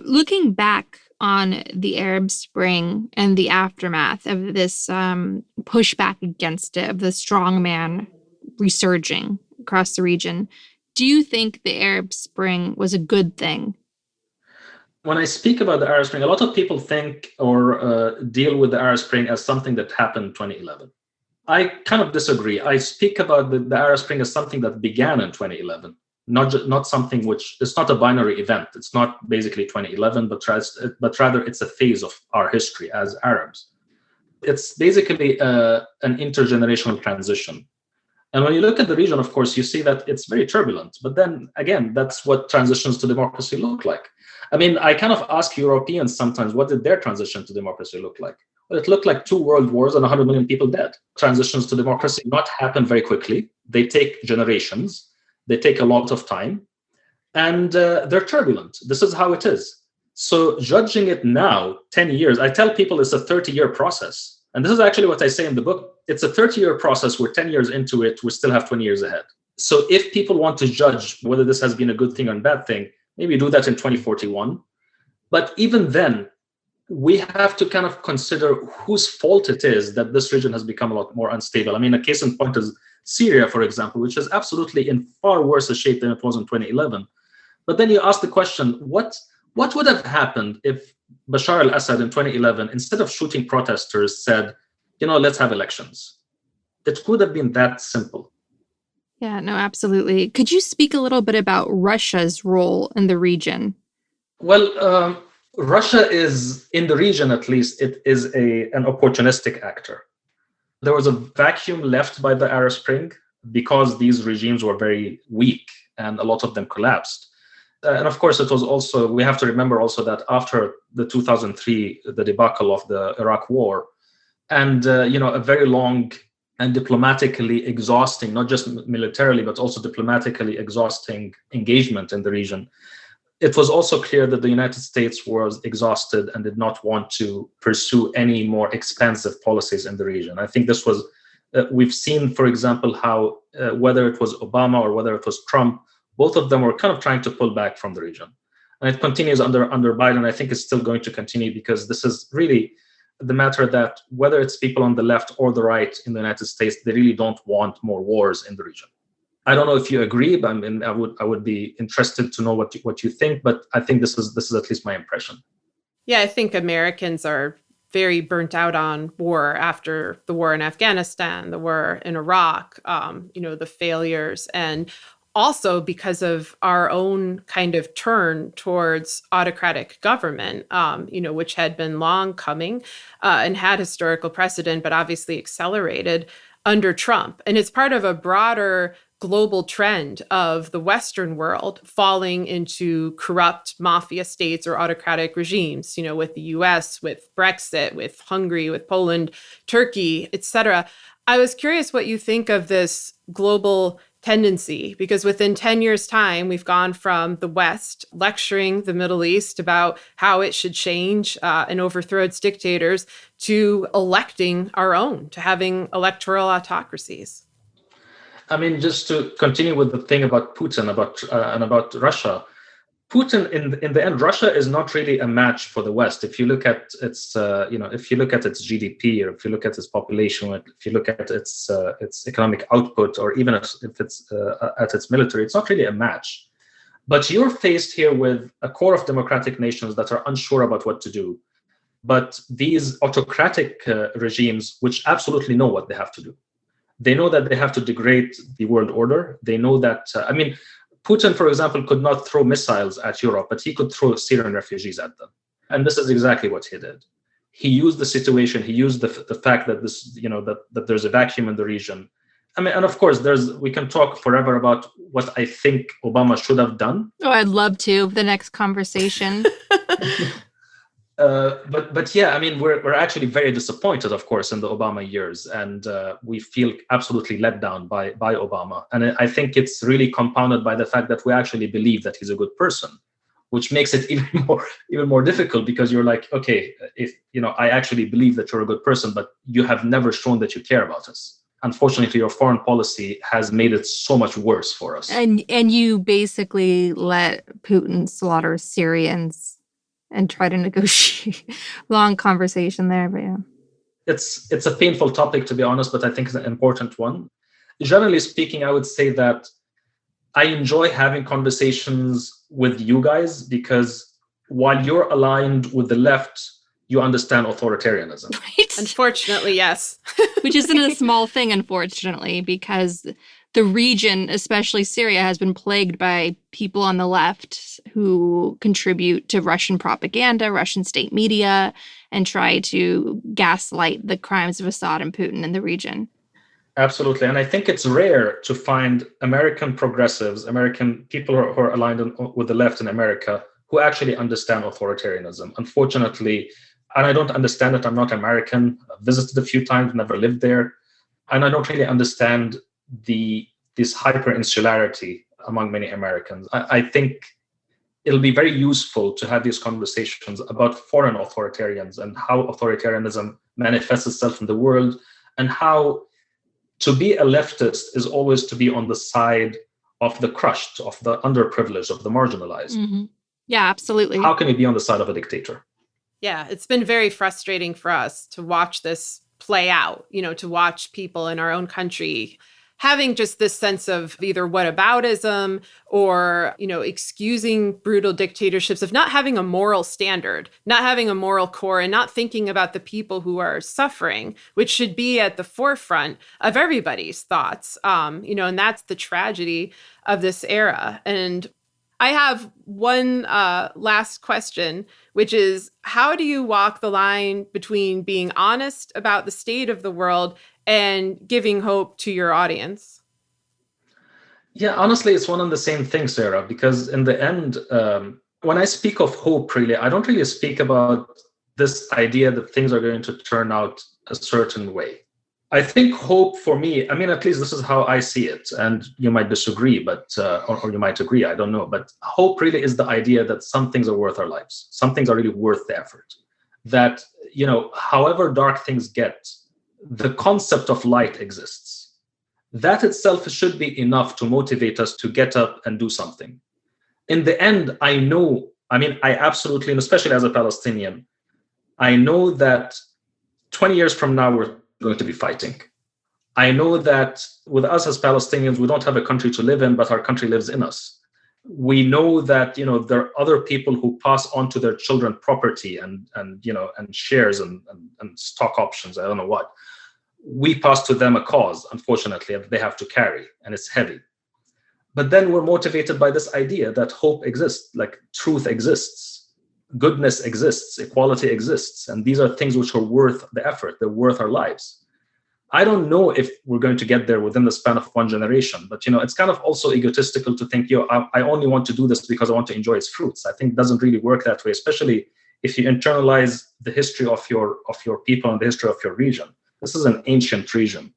Looking back on the Arab Spring and the aftermath of this pushback against it, of the strongman resurging across the region, do you think the Arab Spring was a good thing? When I speak about the Arab Spring, a lot of people think or deal with the Arab Spring as something that happened in 2011. I kind of disagree. I speak about the Arab Spring as something that began in 2011, not something which, it's not a binary event. It's not basically 2011, but rather it's a phase of our history as Arabs. It's basically an intergenerational transition. And when you look at the region, of course, you see that it's very turbulent. But then again, that's what transitions to democracy look like. I kind of ask Europeans sometimes, what did their transition to democracy look like? Well, it looked like 2 world wars and 100 million people dead. Transitions to democracy not happen very quickly. They take generations. They take a lot of time, and they're turbulent. This is how it is. So judging it now, 10 years, I tell people it's a 30-year process. And this is actually what I say in the book. It's a 30-year process. We're 10 years into it. We still have 20 years ahead. So if people want to judge whether this has been a good thing or a bad thing, maybe do that in 2041. But even then, we have to kind of consider whose fault it is that this region has become a lot more unstable. I mean, a case in point is Syria, for example, which is absolutely in far worse a shape than it was in 2011. But then you ask the question, what would have happened if Bashar al-Assad in 2011, instead of shooting protesters, said, let's have elections? It could have been that simple. Yeah, no, absolutely. Could you speak a little bit about Russia's role in the region? Well, Russia is, in the region at least, it is an opportunistic actor. There was a vacuum left by the Arab Spring because these regimes were very weak and a lot of them collapsed. And of course, it was also, we have to remember also that after the 2003, the debacle of the Iraq War, and, a very long and diplomatically exhausting, not just militarily, but also diplomatically exhausting engagement in the region, it was also clear that the United States was exhausted and did not want to pursue any more expansive policies in the region. I think this was, we've seen, for example, how whether it was Obama or whether it was Trump, both of them were kind of trying to pull back from the region. And it continues under Biden. I think it's still going to continue because this is really the matter that whether it's people on the left or the right in the United States, they really don't want more wars in the region. I don't know if you agree, but I would be interested to know what you think. But I think this is at least my impression. Yeah, I think Americans are very burnt out on war after the war in Afghanistan, the war in Iraq, the failures, and also because of our own kind of turn towards autocratic government, which had been long coming and had historical precedent, but obviously accelerated under Trump. And it's part of a broader global trend of the Western world falling into corrupt mafia states or autocratic regimes, with the US, with Brexit, with Hungary, with Poland, Turkey, etc. I was curious what you think of this global tendency, because within 10 years' time, we've gone from the West lecturing the Middle East about how it should change and overthrow its dictators to electing our own, to having electoral autocracies. I mean, just to continue with the thing about Putin and about Russia, Putin in the end, Russia is not really a match for the West. If you look at its, if you look at its GDP, or if you look at its population, if you look at its economic output, or even if it's at its military, it's not really a match. But you're faced here with a core of democratic nations that are unsure about what to do. But these autocratic regimes, which absolutely know what they have to do. They know that they have to degrade the world order. They know that, Putin, for example, could not throw missiles at Europe, but he could throw Syrian refugees at them. And this is exactly what he did. He used the situation. He used the fact that this, that there's a vacuum in the region. I mean, and of course, we can talk forever about what I think Obama should have done. Oh, I'd love to. The next conversation. But yeah, I mean, we're actually very disappointed, of course, in the Obama years, and we feel absolutely let down by Obama. And I think it's really compounded by the fact that we actually believe that he's a good person, which makes it even more difficult, because you're like, okay, if I actually believe that you're a good person, but you have never shown that you care about us. Unfortunately, your foreign policy has made it so much worse for us. And you basically let Putin slaughter Syrians and try to negotiate. Long conversation there, but yeah. It's a painful topic, to be honest, but I think it's an important one. Generally speaking, I would say that I enjoy having conversations with you guys, because while you're aligned with the left, you understand authoritarianism. Right? Unfortunately, yes. Which isn't a small thing, unfortunately, because the region, especially Syria, has been plagued by people on the left who contribute to Russian propaganda, Russian state media, and try to gaslight the crimes of Assad and Putin in the region. Absolutely. And I think it's rare to find American progressives, American people who are aligned with the left in America, who actually understand authoritarianism. Unfortunately, and I don't understand it. I'm not American. I've visited a few times, never lived there. And I don't really understand this hyper-insularity among many Americans. I think it'll be very useful to have these conversations about foreign authoritarians and how authoritarianism manifests itself in the world, and how to be a leftist is always to be on the side of the crushed, of the underprivileged, of the marginalized. Mm-hmm. Yeah, absolutely. How can we be on the side of a dictator? Yeah, it's been very frustrating for us to watch this play out, to watch people in our own country having just this sense of either whataboutism or, excusing brutal dictatorships, of not having a moral standard, not having a moral core, and not thinking about the people who are suffering, which should be at the forefront of everybody's thoughts. And that's the tragedy of this era. And I have one last question, which is, how do you walk the line between being honest about the state of the world and giving hope to your audience? Yeah, honestly, it's one and the same thing, Sarah, because in the end, when I speak of hope, really, I don't really speak about this idea that things are going to turn out a certain way. I think hope for me, at least this is how I see it, and you might disagree, but or you might agree, I don't know. But hope really is the idea that some things are worth our lives. Some things are really worth the effort. That, however dark things get, the concept of light exists. That itself should be enough to motivate us to get up and do something. In the end, I absolutely, and especially as a Palestinian, I know that 20 years from now, we're going to be fighting. I know that with us as Palestinians, we don't have a country to live in, but our country lives in us. We know that, there are other people who pass on to their children property and shares and stock options, I don't know what. We pass to them a cause, unfortunately, that they have to carry, and it's heavy. But then we're motivated by this idea that hope exists, like truth exists, goodness exists, equality exists, and these are things which are worth the effort, they're worth our lives. I don't know if we're going to get there within the span of one generation, but it's kind of also egotistical to think, I only want to do this because I want to enjoy its fruits. I think it doesn't really work that way, especially if you internalize the history of your people and the history of your region. This is an ancient region.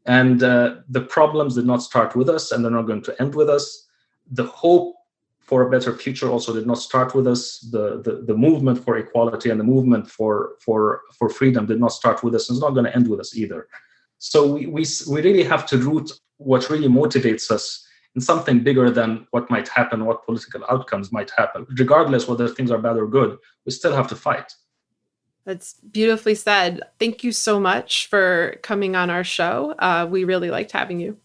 And the problems did not start with us, and they're not going to end with us. The hope for a better future also did not start with us. The movement for equality and the movement for freedom did not start with us, and it's not going to end with us either. So we really have to root what really motivates us in something bigger than what might happen, what political outcomes might happen. Regardless whether things are bad or good, we still have to fight. That's beautifully said. Thank you so much for coming on our show. We really liked having you.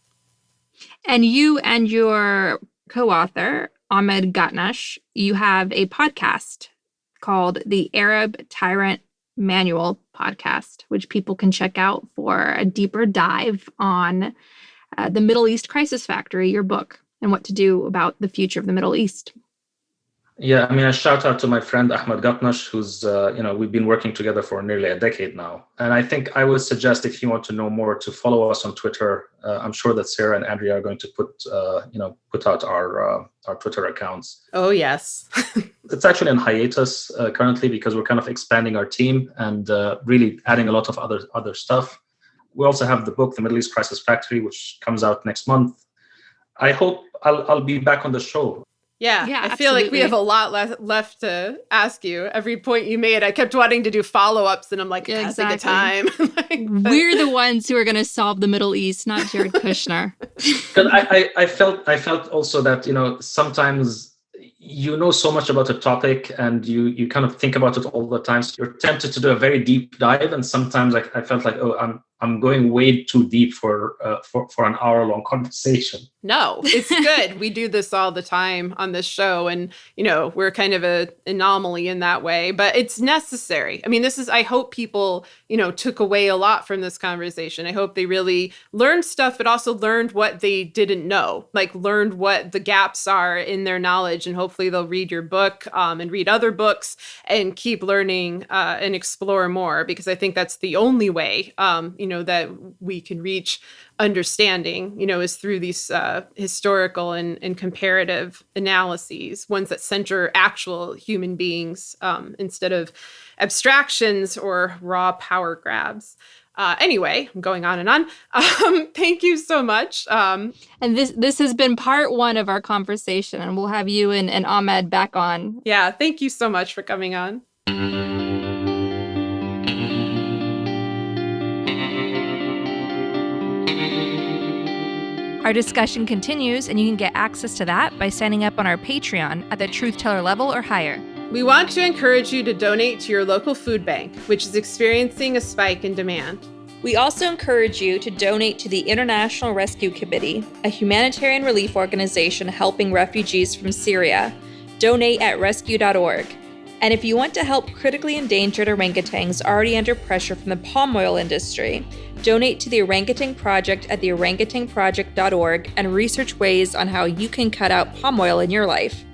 And you and your co-author, Ahmed Gatnash, you have a podcast called the Arab Tyrant Manual Podcast, which people can check out for a deeper dive on the Middle East Crisis Factory, your book, and what to do about the future of the Middle East. Yeah, a shout out to my friend Ahmed Gatnash, who's we've been working together for nearly a decade now. And I think I would suggest, if you want to know more, to follow us on Twitter. I'm sure that Sarah and Andrea are going to put out our Twitter accounts. Oh yes. It's actually on hiatus currently because we're kind of expanding our team and really adding a lot of other stuff. We also have the book, The Middle East Crisis Factory, which comes out next month. I hope I'll be back on the show. Yeah, I feel like we have a lot left to ask you. Every point you made, I kept wanting to do follow-ups, and I'm like, it has to take a time. We're the ones who are going to solve the Middle East, not Jared Kushner. Because I felt also that, sometimes so much about a topic and you kind of think about it all the time. So you're tempted to do a very deep dive, and sometimes I felt like, I'm going way too deep for an hour-long conversation. No, it's good. We do this all the time on this show, and we're kind of an anomaly in that way, but it's necessary. I hope people took away a lot from this conversation. I hope they really learned stuff, but also learned what they didn't know, like learned what the gaps are in their knowledge, and hopefully they'll read your book and read other books and keep learning and explore more, because I think that's the only way that we can reach understanding, is through these historical and comparative analyses, ones that center actual human beings instead of abstractions or raw power grabs. Anyway, I'm going on and on. Thank you so much. And this has been part 1 of our conversation, and we'll have you and Ahmed back on. Yeah, thank you so much for coming on. Our discussion continues, and you can get access to that by signing up on our Patreon at the Truth Teller level or higher. We want to encourage you to donate to your local food bank, which is experiencing a spike in demand. We also encourage you to donate to the International Rescue Committee, a humanitarian relief organization helping refugees from Syria. Donate at rescue.org. And if you want to help critically endangered orangutans already under pressure from the palm oil industry, donate to the Orangutan Project at theorangutanproject.org and research ways on how you can cut out palm oil in your life.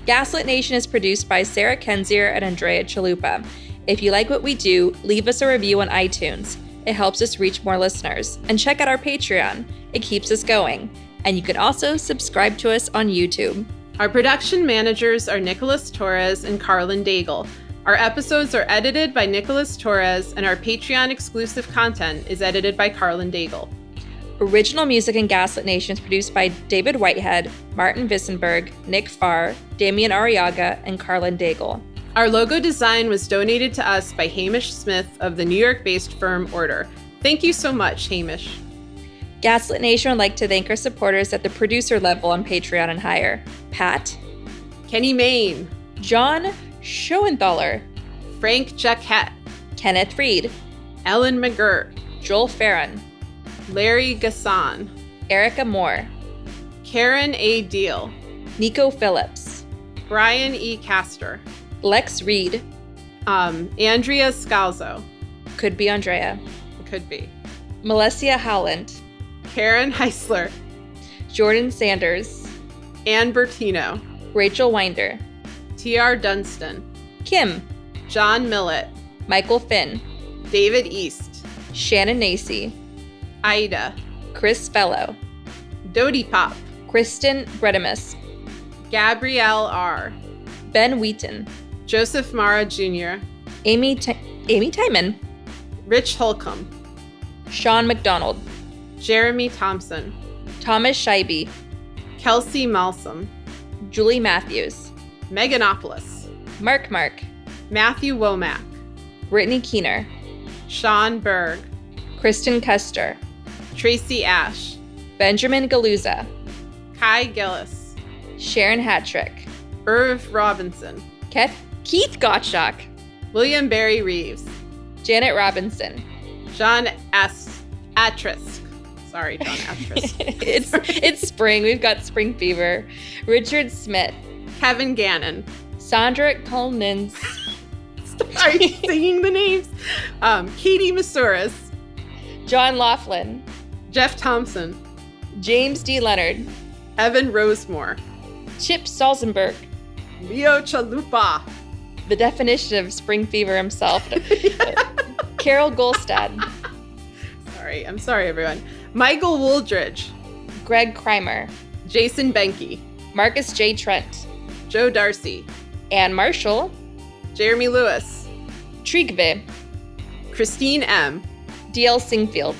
Gaslit Nation is produced by Sarah Kenzier and Andrea Chalupa. If you like what we do, leave us a review on iTunes. It helps us reach more listeners. And check out our Patreon. It keeps us going. And you can also subscribe to us on YouTube. Our production managers are Nicholas Torres and Carlin Daigle. Our episodes are edited by Nicholas Torres, and our Patreon exclusive content is edited by Carlin Daigle. Original music in Gaslit Nation is produced by David Whitehead, Martin Vissenberg, Nick Farr, Damian Arriaga, and Carlin Daigle. Our logo design was donated to us by Hamish Smith of the New York-based firm Order. Thank you so much, Hamish. Gaslit Nation would like to thank our supporters at the producer level on Patreon and higher. Pat, Kenny Main, John Schoenthaler, Frank Jacquette, Kenneth Reed, Ellen McGirt, Joel Farron, Larry Gasson, Erica Moore, Karen A. Deal, Nico Phillips, Brian E. Castor, Lex Reed, Andrea Scalzo, could be Andrea, could be, Melissa Howland, Karen Heisler, Jordan Sanders, Ann Bertino, Rachel Winder, T.R. Dunstan, Kim, John Millett, Michael Finn, David East, Shannon Nacy, Ida, Chris Fellow, Dodie Pop, Kristen Bredimus, Gabrielle R., Ben Wheaton, Joseph Mara Jr., Amy Timon, Rich Holcomb, Sean McDonald, Jeremy Thompson, Thomas Scheibe, Kelsey Malsum, Julie Matthews, Meganopolis, Mark, Matthew Womack, Brittany Keener, Sean Berg, Kristen Custer, Tracy Ash, Benjamin Galuza, Kai Gillis, Sharon Hattrick, Irv Robinson, Keith Gottschalk, William Barry Reeves, Janet Robinson. John Atrisk. Sorry, John Atrisk. It's spring. We've got spring fever. Richard Smith, Kevin Gannon. Sandra Culnins, Are you singing the names? Katie Masouras, John Laughlin, Jeff Thompson, James D. Leonard, Evan Rosemore, Chip Salzenberg, Leo Chalupa, the definition of spring fever himself, Carol Golstad, I'm sorry, everyone. Michael Wooldridge, Greg Kreimer, Jason Benke, Marcus J. Trent, Joe Darcy, Ann Marshall, Jeremy Lewis, Trigve, Christine M., D.L. Singfield,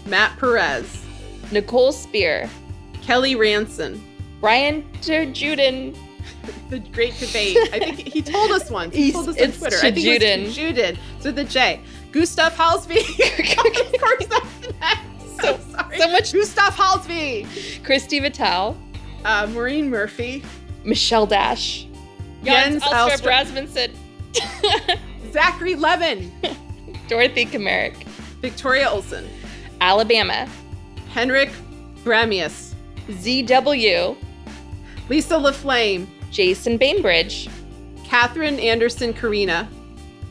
Matt Perez, Nicole Spear, Kelly Ranson, Brian Juden, The Great Debate. I think he told us once. He told us on Twitter. I think it's Juden. It's with a J. Gustav Halsby. Of course, that's next. So sorry. So much. Gustav Halsby. Christy Vitale, Maureen Murphy. Michelle Dash, Jens Alstrup Alstrup. Rasmussen, Zachary Levin. Dorothy Kamerick, Victoria Olson. Alabama, Henrik Bremius. ZW, Lisa LaFlame. Jason Bainbridge, Catherine Anderson Carina.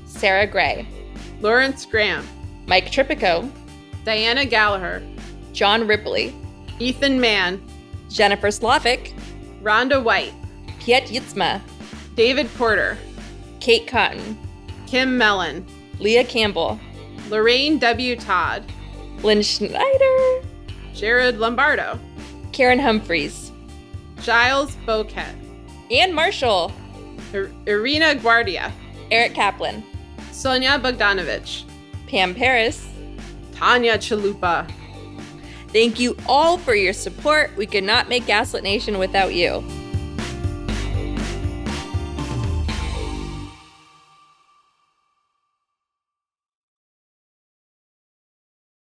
Sarah Gray, Lawrence Graham. Mike Tripico, Diana Gallagher. John Ripley, Ethan Mann. Jennifer Slavic, Rhonda White. Piet Yitzma, David Porter. Kate Cotton, Kim Mellon. Leah Campbell, Lorraine W. Todd. Lynn Schneider, Jared Lombardo. Karen Humphreys, Giles Boquet. Ann Marshall, Irina Guardia. Eric Kaplan, Sonia Bogdanovich. Pam Paris, Tanya Chalupa. Thank you all for your support. We could not make Gaslit Nation without you.